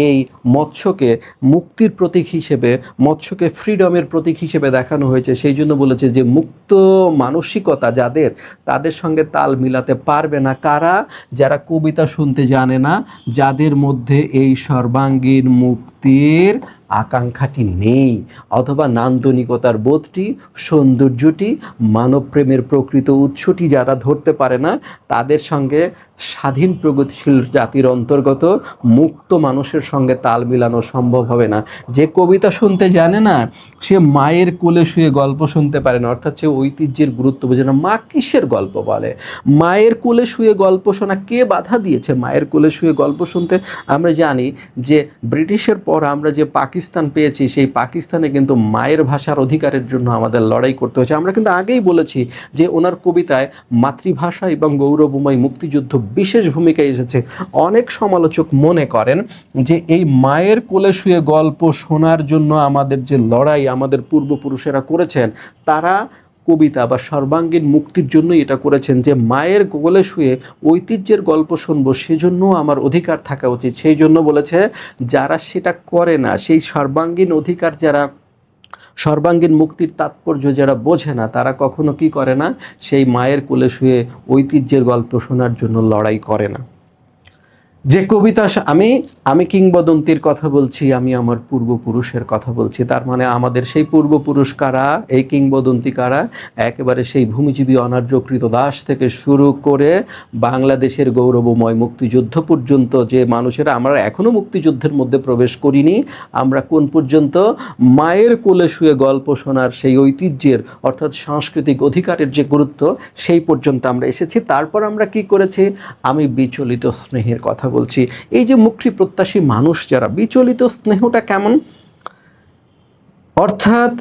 এই মৎস্যকে মুক্তির প্রতীক হিসেবে, মৎস্যকে ফ্রিডমের প্রতীক হিসেবে দেখানো হয়েছে। সেই জন্য বলেছে যে মুক্ত মানসিকতা যাদের, তাদের সঙ্গে তাল মিলাতে পারবে না কারা? যারা কবিতা শুনতে জানে না, যাদের মধ্যে এই সর্বাঙ্গীন মুক্তির আকাঙ্ক্ষাটি নেই, অথবা নান্দনিকতার বোধটি, সৌন্দর্যটি, মানবপ্রেমের প্রকৃত উৎসটি যারা ধরতে পারে না, তাদের সঙ্গে স্বাধীন প্রগতিশীল জাতির অন্তর্গত মুক্ত মানুষের সঙ্গে তাল মিলানো সম্ভব হবে না। যে কবিতা শুনতে জানে না সে মায়ের কোলে শুয়ে গল্প শুনতে পারে না, অর্থাৎ সে ঐতিহ্যের গুরুত্ব বোঝে না। মা কিসের গল্প বলে? মায়ের কোলে শুয়ে গল্প শোনা কে বাধা দিয়েছে মায়ের কোলে শুয়ে গল্প শুনতে? আমরা জানি যে ব্রিটিশের পর আমরা যে পাকিস্তান পেয়েছি, সেই পাকিস্তানে কিন্তু মায়ের ভাষার অধিকারের জন্য আমাদের লড়াই করতে হয়েছে। আমরা কিন্তু আগেই বলেছি যে ওনার কবিতায় মাতৃভাষা এবং গৌরবময় মুক্তিযুদ্ধ বিশেষ ভূমিকা এসেছে। অনেক সমালোচক মনে করেন যে এই মায়ের কোলে শুয়ে গল্প শোনার জন্য আমাদের যে লড়াই আমাদের পূর্বপুরুষেরা করেছেন, তারা কবিতা বা সর্বাঙ্গীন মুক্তির জন্যই এটা করেছেন, যে মায়ের কোলে শুয়ে ঐতিহ্যের গল্প শুনবো, সেজন্য আমার অধিকার থাকা উচিত। সেই জন্য বলেছে যারা সেটা করে না, সেই সর্বাঙ্গীন অধিকার যারা, সর্বাঙ্গীন মুক্তির তাৎপর্য যারা বোঝে না, তারা কখনো কি করে না, সেই মায়ের কোলে শুয়ে ঐতিহ্যের গল্প শোনার জন্য লড়াই করে না। যে কবিতা আমি কিংবদন্তির কথা বলছি, আমি আমার পূর্বপুরুষের কথা বলছি। তার মানে আমাদের সেই পূর্বপুরুষ কারা, এই কিংবদন্তি কারা? একেবারে সেই ভূমিজীবী অনার্য কৃতদাস থেকে শুরু করে বাংলাদেশের গৌরবময় মুক্তিযুদ্ধ পর্যন্ত যে মানুষেরা, আমরা এখনও মুক্তিযুদ্ধের মধ্যে প্রবেশ করিনি, আমরা কোন পর্যন্ত? মায়ের কোলে শুয়ে গল্প শোনার সেই ঐতিহ্যের অর্থাৎ সাংস্কৃতিক অধিকারের যে গুরুত্ব, সেই পর্যন্ত আমরা এসেছি। তারপর আমরা কি করেছি? আমি বিচলিত স্নেহের কথা বলছি। এই যে মুক্তি প্রত্যাশী মানুষ যারা, বিচলিত স্নেহটা কেমন? অর্থাৎ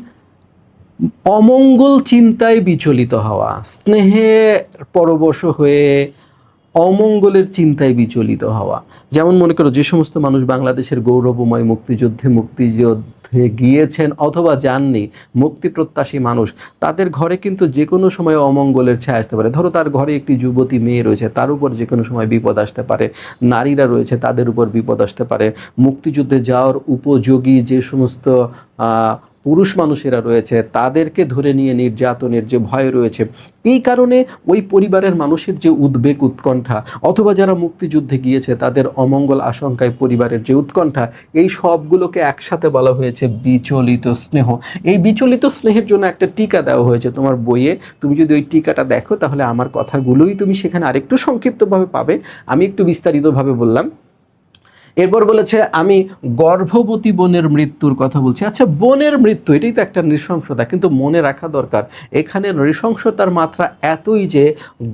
অমঙ্গল চিন্তায় বিচলিত হওয়া, স্নেহে পরবশ হয়ে অমঙ্গলের চিন্তায় বিচলিত হওয়া। যেমন মনে করো যে সমস্ত মানুষ বাংলাদেশের গৌরবময় মুক্তিযুদ্ধে গিয়েছেন অথবা যাননি, মুক্তি প্রত্যাশী মানুষ, তাদের ঘরে কিন্তু যে কোনো সময় অমঙ্গলের ছায়া আসতে পারে। ধরো তার ঘরে একটি যুবতী মেয়ে রয়েছে, তার উপর যে কোনো সময় বিপদ আসতে পারে। নারীরা রয়েছে, তাদের উপর বিপদ আসতে পারে। মুক্তিযুদ্ধে যাওয়ার উপযোগী যে সমস্ত পুরুষ মানুষেরা রয়েছে, তাদেরকে ধরে নিয়ে নির্যাতনের যে ভয় রয়েছে। এই কারণে ওই পরিবারের মানুষের যে উদ্বেগ উৎকণ্ঠা, অথবা যারা মুক্তিযুদ্ধে গিয়েছে তাদের অমঙ্গল আশঙ্কায় পরিবারের যে উৎকণ্ঠা, এই সবগুলোকে একসাথে বলা হয়েছে বিচলিত স্নেহ। এই বিচলিত স্নেহের জন্য একটা টিকা দেওয়া হয়েছে তোমার বইয়ে। তুমি যদি ওই টিকাটা দেখো, তাহলে আমার কথাগুলোই তুমি সেখানে আরেকটু সংক্ষিপ্তভাবে পাবে, আমি একটু বিস্তারিতভাবে বললাম। এরপর বলেছে আমি গর্ভবতী বোনের মৃত্যুর কথা বলছি। আচ্ছা, বোনের মৃত্যু এটাই তো একটা নৃশংসতা, কিন্তু মনে রাখা দরকার এখানে নৃশংসতার মাত্রা এতই যে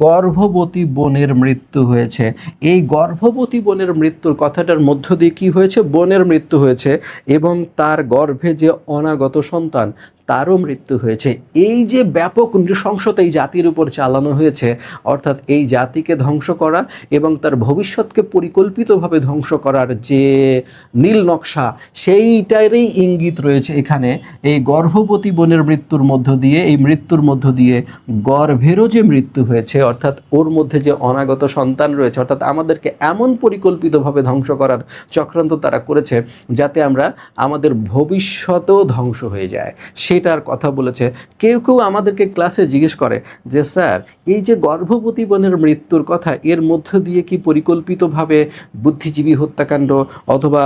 গর্ভবতী বোনের মৃত্যু হয়েছে। এই গর্ভবতী বোনের মৃত্যুর কথাটার মধ্য দিয়ে কী হয়েছে? বোনের মৃত্যু হয়েছে এবং তার গর্ভে যে অনাগত সন্তান, তারও মৃত্যু হয়েছে। এই যে ব্যাপক নৃশংসতা এই জাতির উপর চালানো হয়েছে, অর্থাৎ এই জাতিকে ধ্বংস করা এবং তার ভবিষ্যৎকে পরিকল্পিতভাবে ধ্বংস করার যে নীল নকশা, সেইটারই ইঙ্গিত রয়েছে এখানে। এই গর্ভবতী বোনের মৃত্যুর মধ্য দিয়ে, এই মৃত্যুর মধ্য দিয়ে গর্ভেরও যে মৃত্যু হয়েছে, অর্থাৎ ওর মধ্যে যে অনাগত সন্তান রয়েছে, অর্থাৎ আমাদেরকে এমন পরিকল্পিতভাবে ধ্বংস করার চক্রান্ত তারা করেছে যাতে আমরা আমাদের ভবিষ্যতেও ধ্বংস হয়ে যায়, সেটার কথা বলেছে। কেউ কেউ আমাদেরকে ক্লাসে জিজ্ঞেস করে যে স্যার, এই যে গর্ভবতী বোনের মৃত্যুর কথা, এর মধ্য দিয়ে কি পরিকল্পিতভাবে বুদ্ধিজীবী হত্যাকাণ্ড অথবা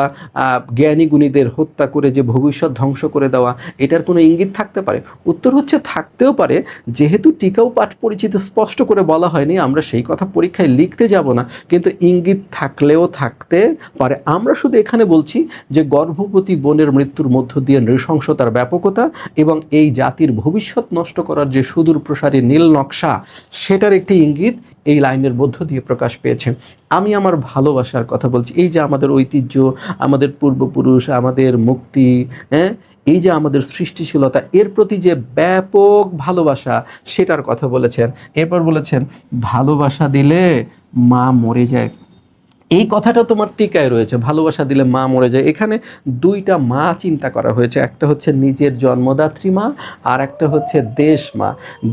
জ্ঞানী গুণীদের হত্যা করে যে ভবিষ্যৎ ধ্বংস করে দেওয়া, এটার কোনো ইঙ্গিত থাকতে পারে? উত্তর হচ্ছে থাকতেও পারে। যেহেতু টিকাও পাঠ পরিচিতি স্পষ্ট করে বলা হয়নি, আমরা সেই কথা পরীক্ষায় লিখতে যাব না, কিন্তু ইঙ্গিত থাকলেও থাকতে পারে। আমরা শুধু এখানে বলছি যে গর্ভবতী বোনের মৃত্যুর মধ্য দিয়ে নৃশংসতার ব্যাপকতা এবং এই জাতির ভবিষ্যৎ নষ্ট করার যে সুদূর প্রসারী নীল নকশা, সেটার একটি ইঙ্গিত এই লাইনের মধ্য দিয়ে প্রকাশ পেয়েছে। আমি আমার ভালোবাসার কথা বলছি। এই যে আমাদের ঐতিহ্য, আমাদের পূর্বপুরুষ, আমাদের মুক্তি, এই যে আমাদের সৃষ্টিশীলতা, এর প্রতি যে ব্যাপক ভালোবাসা, সেটার কথা বলেছেন। এরপর বলেছেন ভালোবাসা দিলে মা মরে যায়। এই কথাটা তোমার টিকায় রয়েছে, ভালোবাসা দিলে মা মরে যায়। এখানে দুইটা মা চিন্তা করা হয়েছে, একটা হচ্ছে নিজের জন্মদাত্রী মা, আর একটা হচ্ছে দেশ মা।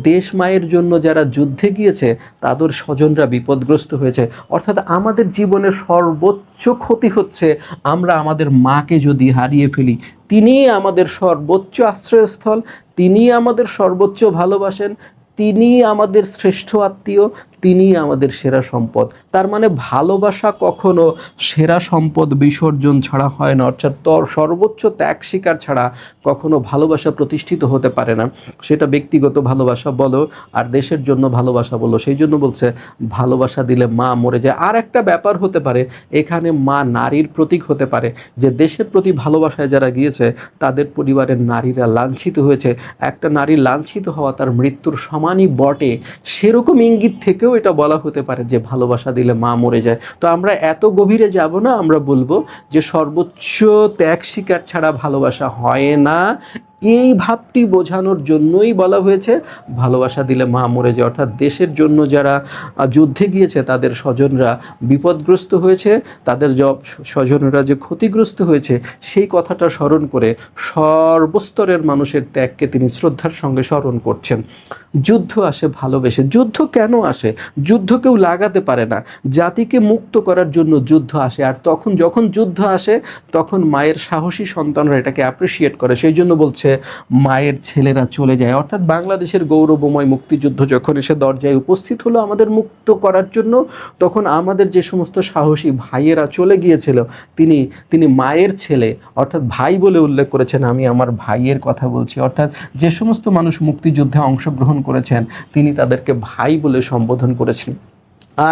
দেশ মায়ের জন্য যারা যুদ্ধে গিয়েছে তাদের স্বজনরা বিপদগ্রস্ত হয়েছে। অর্থাৎ আমাদের জীবনের সর্বোচ্চ ক্ষতি হচ্ছে আমরা আমাদের মাকে যদি হারিয়ে ফেলি। তিনিই আমাদের সর্বোচ্চ আশ্রয়স্থল, তিনিই আমাদের সর্বোচ্চ ভালোবাসেন, তিনিই আমাদের শ্রেষ্ঠ আত্মীয়, তিনিই আমাদের সেরা সম্পদ। তার মানে ভালোবাসা কখনো সেরা সম্পদ বিসর্জন ছাড়া হয় না, অর্থাৎ সর্বোচ্চ ত্যাগ স্বীকার ছাড়া কখনো ভালোবাসা প্রতিষ্ঠিত হতে পারে না। সেটা ব্যক্তিগত ভালোবাসা বলো আর দেশের জন্য ভালোবাসা বলো। সেই জন্য বলছে ভালোবাসা দিলে মা মরে যায়। আর একটা ব্যাপার হতে পারে এখানে, মা নারীর প্রতীক হতে পারে, যে দেশের প্রতি ভালোবাসায় যারা গিয়েছে তাদের পরিবারের নারীরা লাঞ্ছিত হয়েছে। একটা নারী লাঞ্ছিত হওয়া তার মৃত্যুর সমানই বটে, সেরকম ইঙ্গিত থেকেও থেকেও এটা বলা হতে পারে যে ভালোবাসা দিলে মা মরে যায়। তো আমরা এত গভীরে যাব না, আমরা বলবো যে সর্বোচ্চ ত্যাগ স্বীকার ছাড়া ভালোবাসা হয় না, এই ভাবটি বোঝানোর জন্যই বলা হয়েছে ভালোবাসা দিলে মা মরে যায়। অর্থাৎ দেশের জন্য যারা যুদ্ধে গিয়েছে তাদের স্বজনরা বিপদগ্রস্ত হয়েছে, তাদের স্বজনরা যে ক্ষতিগ্রস্ত হয়েছে, সেই কথাটা স্মরণ করে সর্বস্তরের মানুষের ত্যাগকে তিনি শ্রদ্ধার সঙ্গে স্মরণ করছেন। যুদ্ধ আসে ভালোবেসে। যুদ্ধ কেন আসে? যুদ্ধ কেউ লাগাতে পারে না, জাতিকে মুক্ত করার জন্য যুদ্ধ আসে। আর যখন যুদ্ধ আসে তখন মায়ের সাহসী সন্তানরা এটাকে অ্যাপ্রিসিয়েট করে, সেই জন্য বলছে মায়ের ছেলেরা চলে যায়। অর্থাৎ বাংলাদেশের গৌরবময় মুক্তিযুদ্ধ যখন এসে দরজায় উপস্থিত হলো আমাদের মুক্ত করার জন্য, তখন আমাদের যে সমস্ত সাহসী ভাইয়েরা চলে গিয়েছিল, তিনি মায়ের ছেলে অর্থাৎ ভাই বলে উল্লেখ করেছেন। আমি আমার ভাইয়ের কথা বলছি। অর্থাৎ যে সমস্ত মানুষ মুক্তিযুদ্ধে অংশগ্রহণ করেছেন তিনি তাদেরকে ভাই বলে সম্বোধন করেছেন।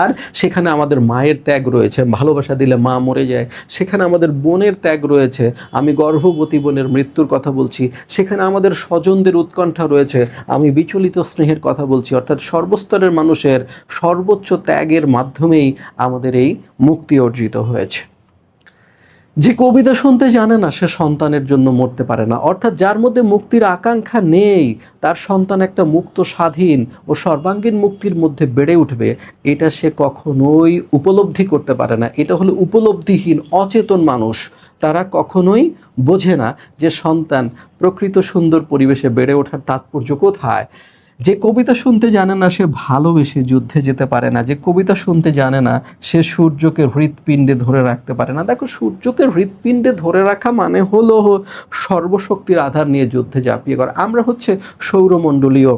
আর সেখানে আমাদের মায়ের ত্যাগ রয়েছে, ভালোবাসা দিলে মা মরে যায়। সেখানে আমাদের বোনের ত্যাগ রয়েছে, আমি গর্ভবতী বোনের মৃত্যুর কথা বলছি। সেখানে আমাদের স্বজনদের উৎকণ্ঠা রয়েছে, আমি বিচলিত স্নেহের কথা বলছি। অর্থাৎ সর্বস্তরের মানুষের সর্বোচ্চ ত্যাগের মাধ্যমেই আমাদের এই মুক্তি অর্জিত হয়েছে। যে কবিতা শুনতে জানে না সে সন্তানের জন্য মরতে পারে না। অর্থাৎ যার মধ্যে মুক্তির আকাঙ্ক্ষা নেই, তার সন্তান একটা মুক্ত, স্বাধীন ও সর্বাঙ্গীন মুক্তির মধ্যে বেড়ে উঠবে, এটা সে কখনোই উপলব্ধি করতে পারে না। এটা হলো উপলব্ধিহীন, অচেতন মানুষ। তারা কখনোই বোঝে না যে সন্তান প্রকৃত সুন্দর পরিবেশে বেড়ে ওঠার তাৎপর্য কোথায়। যে কবিতা শুনতে জানে না সে ভালোবেসে যুদ্ধে যেতে পারে না। যে কবিতা শুনতে জানে না সে সূর্যকে হৃৎপিণ্ডে ধরে রাখতে পারে না। দেখো, সূর্যকে হৃৎপিণ্ডে ধরে রাখা মানে হলো সর্বশক্তির আধার নিয়ে যুদ্ধে ঝাঁপিয়ে করা। আমরা হচ্ছে সৌরমণ্ডলীয়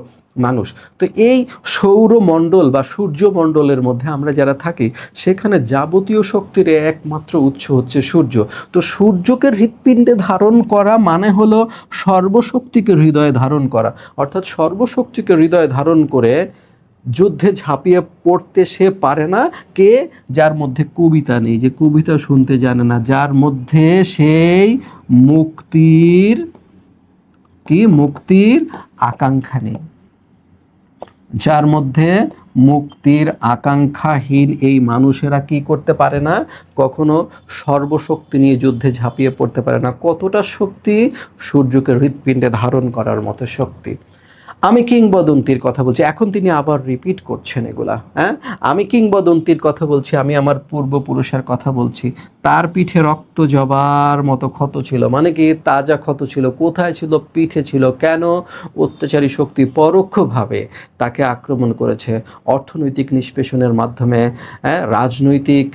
মানুষ। তো এই সৌরমণ্ডল বা সূর্যমণ্ডলের মধ্যে আমরা যারা থাকি, সেখানে যাবতীয় শক্তির একমাত্র উৎস হচ্ছে সূর্য। তো সূর্যকে হৃৎপিণ্ডে ধারণ করা মানে হলো সর্বশক্তিকে হৃদয়ে ধারণ করা। অর্থাৎ সর্বশক্তিকে হৃদয়ে ধারণ করে যুদ্ধে ঝাঁপিয়ে পড়তে সে পারে না। কে? যার মধ্যে কবিতা নেই, যে কবিতা শুনতে জানে না, যার মধ্যে সেই মুক্তির আকাঙ্ক্ষা নেই, যার মধ্যে মুক্তির আকাঙ্ক্ষাহীন এই মানুষেরা কি করতে পারে না? কখনো সর্বশক্তি নিয়ে যুদ্ধে ঝাঁপিয়ে পড়তে পারে না। কতটা শক্তি? সূর্যকে হৃৎপিণ্ডে ধারণ করার মতো শক্তি। আমি কিংবদন্তির কথা বলছি, এখন তিনি আবার রিপিট করছেন এগুলা। হ্যাঁ, আমি কিংবদন্তির কথা বলছি, আমি আমার পূর্বপুরুষের কথা বলছি। তার পিঠে রক্ত জবার মতো ক্ষত ছিল। মানে কি? তাজা ক্ষত ছিল। কোথায় ছিল? পিঠে ছিল। কেন? অত্যাচারী শক্তি পরোক্ষভাবে তাকে আক্রমণ করেছে, অর্থনৈতিক নিষ্পেষণের মাধ্যমে, রাজনৈতিক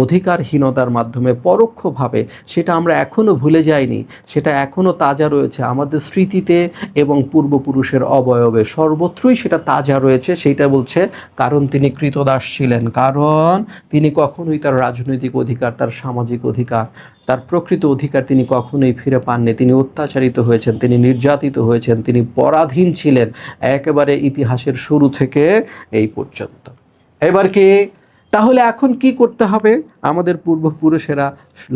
অধিকারহীনতার মাধ্যমে পরোক্ষভাবে। সেটা আমরা এখনও ভুলে যাইনি, সেটা এখনও তাজা রয়েছে আমাদের স্মৃতিতে এবং পূর্বপুরুষের অবয়বে, সর্বত্রই সেটা তাজা রয়েছে। সেইটা বলছে কারণ তিনি কৃতদাস ছিলেন, কারণ তিনি কখনোই তার রাজনৈতিক অধিকার, তার সামাজিক অধিকার, তার প্রকৃত অধিকার তিনি কখনোই ফিরে পাননি। তিনি অত্যাচারিত হয়েছেন, তিনি নির্যাতিত হয়েছেন, তিনি পরাধীন ছিলেন একেবারে ইতিহাসের শুরু থেকে এই পর্যন্ত। এবার কি? তাহলে এখন কি করতে হবে? আমাদের পূর্বপুরুষেরা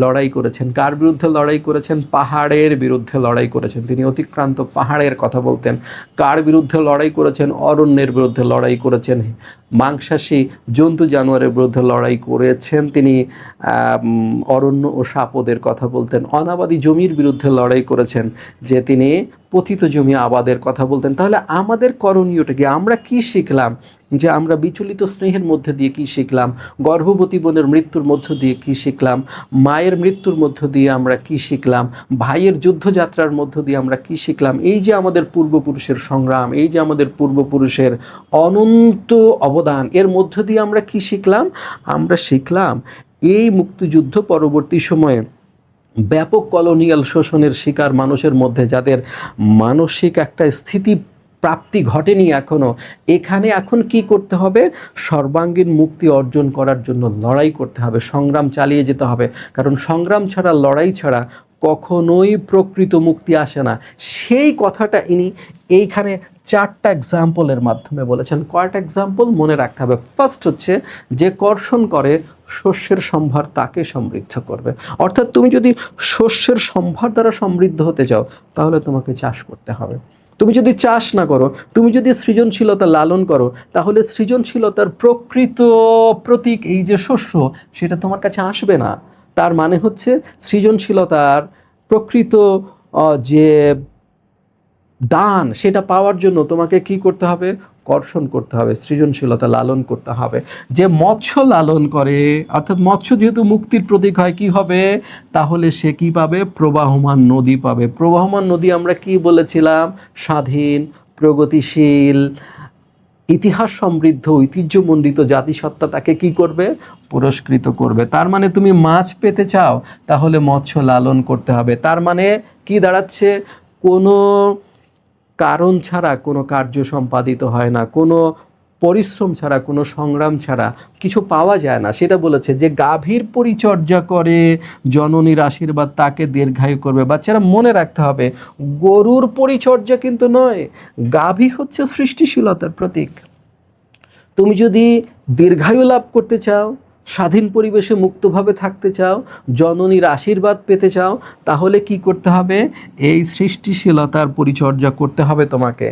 লড়াই করেছেন, কার বিরুদ্ধে লড়াই করেছেন? পাহাড়ের বিরুদ্ধে লড়াই করেছেন। তিনি অতিক্রান্ত পাহাড়ের কথা বলতেন। কার বিরুদ্ধে লড়াই করেছেন? অরণ্যের বিরুদ্ধে লড়াই করেছেন, মাংসাশী জন্তু জানোয়ারের বিরুদ্ধে লড়াই করেছেন। তিনি অরণ্য ও সাপদের কথা বলতেন। অনাবাদী জমির বিরুদ্ধে লড়াই করেছেন, যে তিনি পতিত জমি আবাদের কথা বলতেন। তাহলে আমাদের করণীয়টা কি? আমরা কি শিখলাম? যে আমরা বিচলিত স্নেহের মধ্যে দিয়ে কি শিখলাম? গর্ভবতী বোনের মৃত্যুর মধ্য দিয়ে কি শিখলাম? মায়ের মৃত্যুর মধ্য দিয়ে আমরা কি শিখলাম? ভাইয়ের যুদ্ধযাত্রার মধ্য দিয়ে আমরা কি শিখলাম? এই যে আমাদের পূর্বপুরুষের সংগ্রাম, এই যে আমাদের পূর্বপুরুষের অনন্ত অবদান, এর মধ্য দিয়ে আমরা কি শিখলাম? আমরা শিখলাম এই মুক্তিযুদ্ধ পরবর্তী সময়ে ব্যাপক কলোনিয়াল শোষণের শিকার মানুষের মধ্যে, যাদের মানসিক একটা স্থিতি প্রাপ্তি ঘটেনি এখনও, এখানে এখন কি করতে হবে? সর্বাঙ্গীন মুক্তি অর্জন করার জন্য লড়াই করতে হবে, সংগ্রাম চালিয়ে যেতে হবে। কারণ সংগ্রাম ছাড়া, লড়াই ছাড়া কখনোই প্রকৃত মুক্তি আসে না। সেই কথাটা ইনি এইখানে 4টা এক্সাম্পলের মাধ্যমে বলেছেন। কয়টা এক্সাম্পল মনে রাখতে হবে? ফার্স্ট হচ্ছে, যে কর্ষণ করে শস্যের সম্ভার তাকে সমৃদ্ধ করবে। অর্থাৎ তুমি যদি শস্যের সম্ভার দ্বারা সমৃদ্ধ হতে চাও, তাহলে তোমাকে চাষ করতে হবে। তুমি যদি চাষ না করো, তুমি যদি সৃজনশীলতা লালন করো, তাহলে সৃজনশীলতার প্রকৃত প্রতীক এই যে শস্য, সেটা তোমার কাছে আসবে না। তার মানে হচ্ছে সৃজনশীলতার প্রকৃত যে দান, সেটা পাওয়ার জন্য তোমাকে কি করতে হবে? কর্ষণ করতে হবে, সৃজনশীলতা লালন করতে হবে। যে মৎস্য লালন করে, অর্থাৎ মৎস্য যেহেতু মুক্তির প্রতীক হয়, কি হবে? তাহলে সে কি পাবে? প্রবাহমান নদী পাবে। প্রবাহমান নদী আমরা কি বলেছিলাম? স্বাধীন, প্রগতিশীল, ইতিহাস সমৃদ্ধ, ঐতিহ্যমণ্ডিত জাতিসত্তা তাকে কি করবে? পুরস্কৃত করবে। তার মানে তুমি মাছ পেতে চাও, তাহলে মৎস্য লালন করতে হবে। তার মানে কি দাঁড়াচ্ছে? কোনো কারণ ছাড়া কোনো কার্য সম্পাদিত হয় না, কোনো পরিশ্রম ছাড়া, কোনো সংগ্রাম ছাড়া কিছু পাওয়া যায় না। সেটা বলেছে যে গাভীর পরিচর্যা করে জননীর আশীর্বাদ তাকে দীর্ঘায়ু করবে। বাচ্চারা মনে রাখতে হবে, গরুর পরিচর্যা কিন্তু নয়, গাভী হচ্ছে সৃষ্টিশীলতার প্রতীক। তুমি যদি দীর্ঘায়ু লাভ করতে চাও, স্বাধীন পরিবেশে মুক্তভাবে থাকতে চাও, জননীর আশীর্বাদ পেতে চাও, তাহলে কি করতে হবে? এই সৃষ্টিশীলতার পরিচর্যা করতে হবে তোমাকে।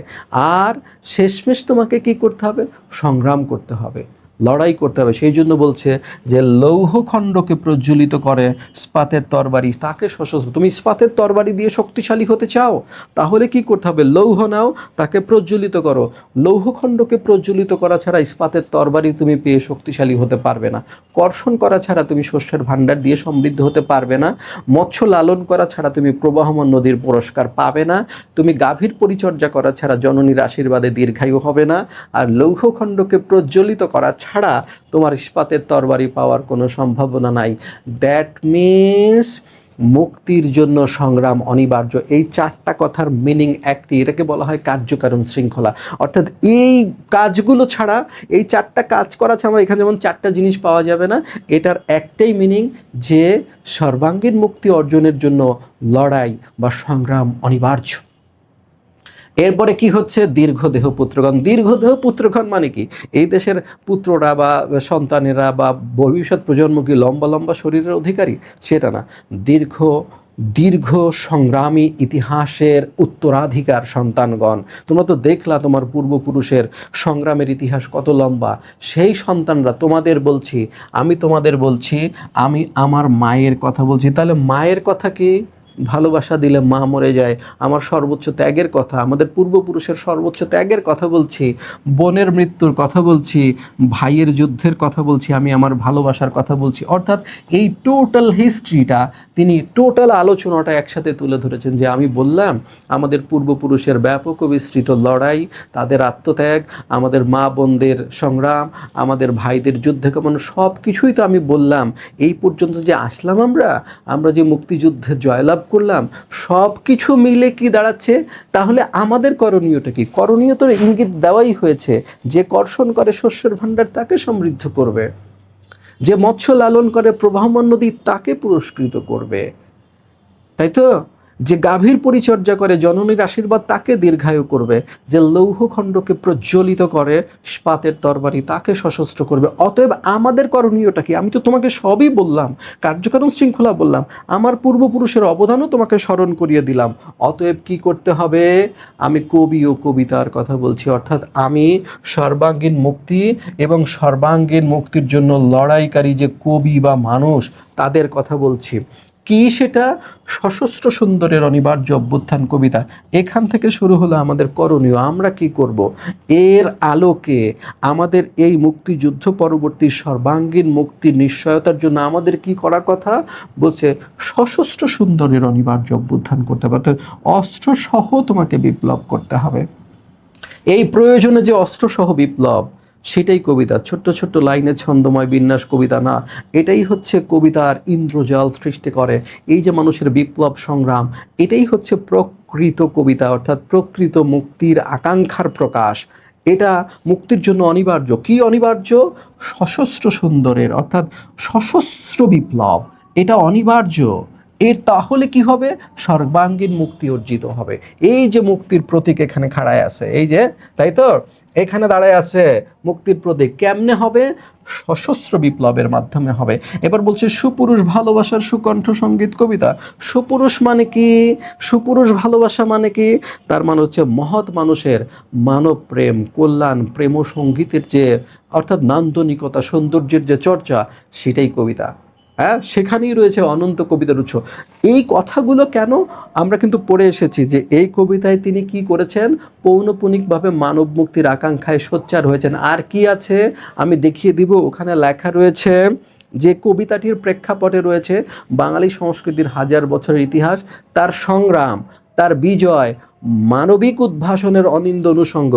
আর শেষমেশ তোমাকে কি করতে হবে? সংগ্রাম করতে হবে, লড়াই করতে হবে। সেই জন্য বলছে যে লৌহখণ্ডকে প্রজ্বলিত করে ইস্পাতের তরবারি তাকে সশস্ত্র। তুমি ইস্পাতের তরবারি দিয়ে শক্তিশালী হতে চাও, তাহলে কি করতে হবে? লৌহ নাও, তাকে প্রজ্বলিত করো। লৌহখণ্ডকে প্রজ্বলিত করা ছাড়া ইস্পাতের তরবারি তুমি পেয়ে শক্তিশালী হতে পারবে না। কর্ষণ করা ছাড়া তুমি শস্যের ভাণ্ডার দিয়ে সমৃদ্ধ হতে পারবে না। মৎস্য লালন করা ছাড়া তুমি প্রবাহমান নদীর পুরস্কার পাবে না। তুমি গাভীর পরিচর্যা করা ছাড়া জননীর আশীর্বাদে দীর্ঘায়ু হবে না। আর লৌহখণ্ডকে প্রজ্বলিত করা ছাড়া তোমার ইস্পাতের তরবারি পাওয়ার কোনো সম্ভাবনা নাই। দ্যাট মিনস মুক্তির জন্য সংগ্রাম অনিবার্য। এই চারটা কথার মিনিং একটি, এটাকে বলা হয় কার্যকারণ শৃঙ্খলা। অর্থাৎ এই কাজগুলো ছাড়া, এই চারটা কাজ করা ছাড়া এখানে যেমন চারটা জিনিস পাওয়া যাবে না, এটার একটাই মিনিং যে সর্বাঙ্গীন মুক্তি অর্জনের জন্য লড়াই বা সংগ্রাম অনিবার্য। এরপরে কি হচ্ছে? দীর্ঘদেহ পুত্রগণ। দীর্ঘদেহ পুত্রগণ মানে কি? এই দেশের পুত্ররা বা সন্তানেরা বা ভবিষ্যৎ প্রজন্ম কি লম্বা লম্বা শরীরের অধিকারী? সেটা না। দীর্ঘ সংগ্রামী ইতিহাসের উত্তরাধিকার সন্তানগণ। তোমরা তো দেখলা তোমার পূর্বপুরুষের সংগ্রামের ইতিহাস কত লম্বা। সেই সন্তানরা, তোমাদের বলছি, আমি তোমাদের বলছি, আমি আমার মায়ের কথা বলছি। তাহলে মায়ের কথা কি? ভালোবাসা দিলে মা মরে যায়। আমার সর্বোচ্চ ত্যাগের কথা, আমাদের পূর্বপুরুষের সর্বোচ্চ ত্যাগের কথা বলছি, বোনের মৃত্যুর কথা বলছি, ভাইয়ের যুদ্ধের কথা বলছি, আমি আমার ভালোবাসার কথা বলছি। অর্থাৎ এই টোটাল হিস্ট্রিটা, তিনি টোটাল আলোচনাটা একসাথে তুলে ধরেছেন। যে আমি বললাম আমাদের পূর্বপুরুষের ব্যাপক ও বিস্তৃত লড়াই, তাদের আত্মত্যাগ, আমাদের মা বোনদের সংগ্রাম, আমাদের ভাইদের যুদ্ধে কেমন, সব কিছুই তো আমি বললাম। এই পর্যন্ত যে আসলাম আমরা যে মুক্তিযুদ্ধে জয়লাভ করলাম, সব কিছু মিলে কি দাঁড়াচ্ছে? তাহলে আমাদের করণীয়টা কি? করণীয় তো ইঙ্গিত দেওয়াই হয়েছে, যে কর্ষণ করে শস্যের ভাণ্ডার তাকে সমৃদ্ধ করবে, যে মৎস্য লালন করে প্রবাহমান নদী তাকে পুরস্কৃত করবে, তাই তো? যে গাভীর পরিচর্যা করে জননীর আশীর্বাদ তাকে দীর্ঘায়ু করবে, যে লৌহখণ্ডকে প্রজ্বলিত করে ইস্পাতের তরবারি তাকে সশস্ত্র করবে। অতএব আমাদের করণীয়টা কি? আমি তো তোমাকে সবই বললাম, কার্যকারণ শৃঙ্খলা বললাম, আমার পূর্বপুরুষের অবদানও তোমাকে স্মরণ করিয়ে দিলাম। অতএব কি করতে হবে? আমি কবি ও কবিতার কথা বলছি, অর্থাৎ আমি সর্বাঙ্গীন মুক্তি এবং সর্বাঙ্গীন মুক্তির জন্য লড়াইকারী যে কবি বা মানুষ, তাদের কথা বলছি। কি সেটা? সশস্ত্র সুন্দরের অনিবার্য অভ্যুত্থান কবিতা। এখান থেকে শুরু হলো আমাদের করণীয়। আমরা কি করব? এর আলোকে আমাদের এই মুক্তিযুদ্ধ পরবর্তী সর্বাঙ্গীন মুক্তির নিশ্চয়তার জন্য আমাদের কি করা কথা বলছে? সশস্ত্র সুন্দরের অনিবার্য অভ্যুত্থান করতে হবে। অর্থাৎ অস্ত্রসহ তোমাকে বিপ্লব করতে হবে। এই প্রয়োজনে যে অস্ত্রসহ বিপ্লব, সেটাই কবিতা। ছোট্ট ছোট্ট লাইনে ছন্দময় বিন্যাস কবিতা না, এটাই হচ্ছে কবিতার ইন্দ্রজাল সৃষ্টি করে। এই যে মানুষের বিপ্লব সংগ্রাম, এটাই হচ্ছে প্রকৃত কবিতা, অর্থাৎ প্রকৃত মুক্তির আকাঙ্ক্ষার প্রকাশ। এটা মুক্তির জন্য অনিবার্য। কি অনিবার্য? সশস্ত্র সুন্দরের, অর্থাৎ সশস্ত্র বিপ্লব, এটা অনিবার্য। এর তাহলে কি হবে? সর্বাঙ্গীন মুক্তি অর্জিত হবে। এই যে মুক্তির প্রতীক এখানে খাড়ায় আছে, এই যে, তাই তো? এখানে দাঁড়ায় আছে মুক্তির প্রতীক। কেমনে হবে? সশস্ত্র বিপ্লবের মাধ্যমে হবে। এবার বলছে সুপুরুষ ভালোবাসার সুকণ্ঠ সঙ্গীত কবিতা। সুপুরুষ মানে কি? সুপুরুষ ভালোবাসা মানে কি? তার মানে হচ্ছে মহৎ মানুষের মানব প্রেম, কল্যাণ, প্রেম ও সঙ্গীতের যে অর্থাৎ নান্দনিকতা, সৌন্দর্যের যে চর্চা, সেটাই কবিতা। হ্যাঁ, সেখানেই রয়েছে অনন্ত কবিতার উৎস। এই কথাগুলো কেন? আমরা কিন্তু পড়ে এসেছি যে এই কবিতায় তিনি কি করেছেন? পৌনপুনিকভাবে মানব মুক্তির আকাঙ্ক্ষায় সোচ্চার হয়েছেন। আর কি আছে আমি দেখিয়ে দিব। ওখানে লেখা রয়েছে যে কবিতাটির প্রেক্ষাপটে রয়েছে বাঙালি সংস্কৃতির হাজার বছরের ইতিহাস, তার সংগ্রাম, তার বিজয়, মানবিক উদ্ভাসনের অনিন্দ অনুষঙ্গ।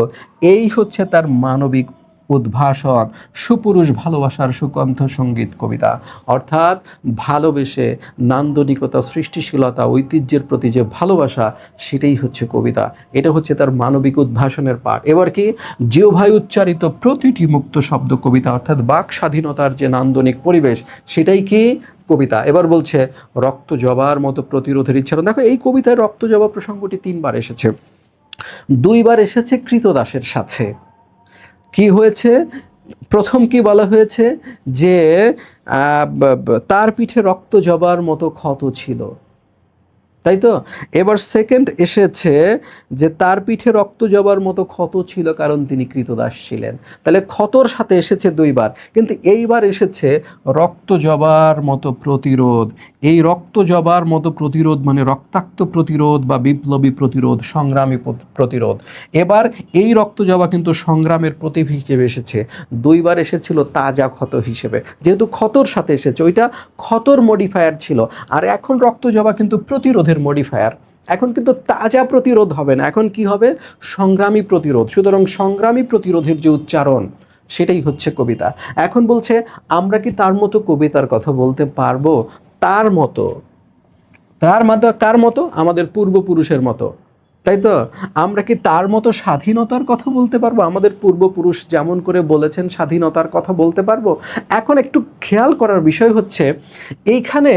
এই হচ্ছে তার মানবিক উদ্ভাসন, সুপুরুষ ভালোবাসার সুকণ্ঠ সঙ্গীত কবিতা। অর্থাৎ ভালোবেসে নান্দনিকতা, সৃষ্টিশীলতা, ঐতিহ্যের প্রতি যে ভালোবাসা, সেটাই হচ্ছে কবিতা। এটা হচ্ছে তার মানবিক উদ্ভাসনের পাঠ। এবার কি? জিহ্বায় উচ্চারিত প্রতিটি মুক্ত শব্দ কবিতা, অর্থাৎ বাক স্বাধীনতার যে নান্দনিক পরিবেশ, সেটাই কি? কবিতা। এবার বলছে রক্ত জবার মতো প্রতিরোধের ইচ্ছা। দেখো এই কবিতায় রক্ত জবা প্রসঙ্গটি 3বার এসেছে। 2বার এসেছে কৃতদাসের সাথে। কি হয়েছে? প্রথম কি বলা হয়েছে? যে তার পিঠে রক্ত জবার মতো ক্ষত ছিল, তাই তো? এবার সেকেন্ড এসেছে যে তার পিঠে রক্ত জবার মতো ক্ষত ছিল কারণ তিনি কৃতদাস ছিলেন। তাহলে ক্ষতর সাথে এসেছে 2বার, কিন্তু এইবার এসেছে রক্ত জবার মতো প্রতিরোধ। এই রক্ত জবার মতো প্রতিরোধ মানে রক্তাক্ত প্রতিরোধ বা বিপ্লবী প্রতিরোধ, সংগ্রামী প্রতিরোধ। এবার এই রক্ত জবা কিন্তু সংগ্রামের প্রতীক হিসেবে এসেছে। 2বার এসেছিল তাজা ক্ষত হিসেবে, যেহেতু ক্ষতর সাথে এসেছে, ওইটা ক্ষতর মডিফায়ার ছিল। আর এখন রক্ত জবা কিন্তু প্রতিরোধের মডিফায়ার। এখন কিন্তু তাজা প্রতিরোধ হবে না, এখন কি হবে? সংগ্রামী প্রতিরোধ। সুতরাং সংগ্রামী প্রতিরোধের যে উচ্চারণ, সেটাই হচ্ছে কবিতা। এখন বলছে আমরা কি তার মতো কবিতার কথা বলতে পারবো? তার মতো, তার মতো কার মতো? আমাদের পূর্বপুরুষের মতো, তাই তো? আমরা কি তার মতো স্বাধীনতার কথা বলতে পারবো? আমাদের পূর্বপুরুষ যেমন করে বলেছেন স্বাধীনতার কথা বলতে পারবো? এখন একটু খেয়াল করার বিষয় হচ্ছে এইখানে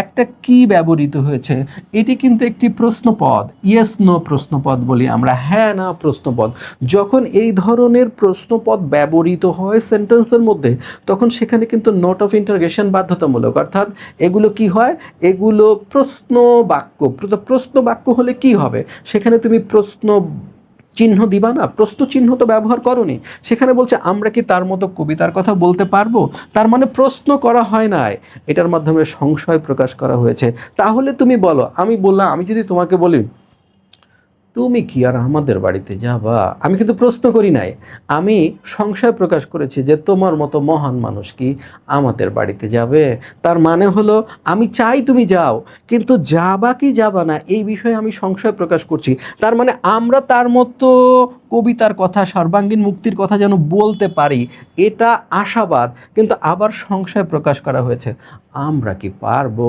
একটা কি ব্যবহৃত হয়েছে। এটি কিন্তু একটি প্রশ্নপদ, ইয়েস নো প্রশ্নপদ বলি আমরা, হ্যাঁ না প্রশ্নপদ। যখন এই ধরনের প্রশ্নপদ ব্যবহৃত হয় সেন্টেন্সের মধ্যে, তখন সেখানে কিন্তু নোট অফ ইন্টারগেশন বাধ্যতামূলক। অর্থাৎ এগুলো কি হয়? এগুলো প্রশ্ন বাক্য। প্রশ্ন বাক্য হলে কি হবে? সেখানে তুমি প্রশ্ন চিহ্ন দিবা না? প্রশ্ন চিহ্ন তো ব্যবহার করোনি। সেখানে বলছে আমরা কি তার মতো কবিতার কথা বলতে পারবো? তার মানে প্রশ্ন করা হয় নাই, এটার মাধ্যমে সংশয় প্রকাশ করা হয়েছে। তাহলে তুমি বলো, আমি বললাম, আমি যদি তোমাকে বলি তুমি কি আর আমাদের বাড়িতে যাবা, আমি কিন্তু প্রশ্ন করি নাই, আমি সংশয় প্রকাশ করেছি যে তোমার মতো মহান মানুষ কি আমাদের বাড়িতে যাবে। তার মানে হলো আমি চাই তুমি যাও, কিন্তু যাবা কি যাবা না এই বিষয়ে আমি সংশয় প্রকাশ করছি। তার মানে আমরা তার মতো কবিতার কথা, সর্বাঙ্গীন মুক্তির কথা যেন বলতে পারি, এটা আশাবাদ, কিন্তু আবার সংশয় প্রকাশ করা হয়েছে আমরা কি পারবো।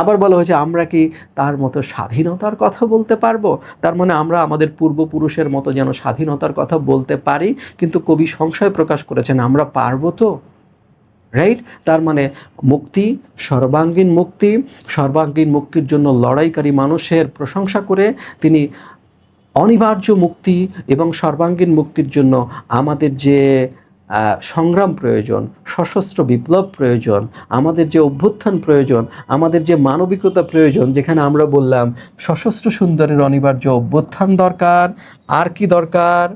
আবার বলা হয়েছে আমরা কি তার মতো স্বাধীনতার কথা বলতে পারবো। তার মানে আমরা আমাদের পূর্বপুরুষের মতো যেন স্বাধীনতার কথা বলতে পারি, কিন্তু কবি সংশয় প্রকাশ করেছেন আমরা পারবো তো, রাইট? তার মানে মুক্তি, সর্বাঙ্গীন মুক্তি, সর্বাঙ্গীন মুক্তির জন্য লড়াইকারী মানুষের প্রশংসা করে তিনি অনিবার্য মুক্তি এবং সর্বাঙ্গীন মুক্তির জন্য আমাদের যে সংগ্রাম প্রয়োজন, সশস্ত্র বিপ্লব প্রয়োজন, আমাদের যে অভ্যুত্থান প্রয়োজন, আমাদের যে মানবিকতা প্রয়োজন, যেখানে আমরা বললাম সশস্ত্র সুন্দরের অনিবার্য অভ্যুত্থান দরকার। আর কি দরকার?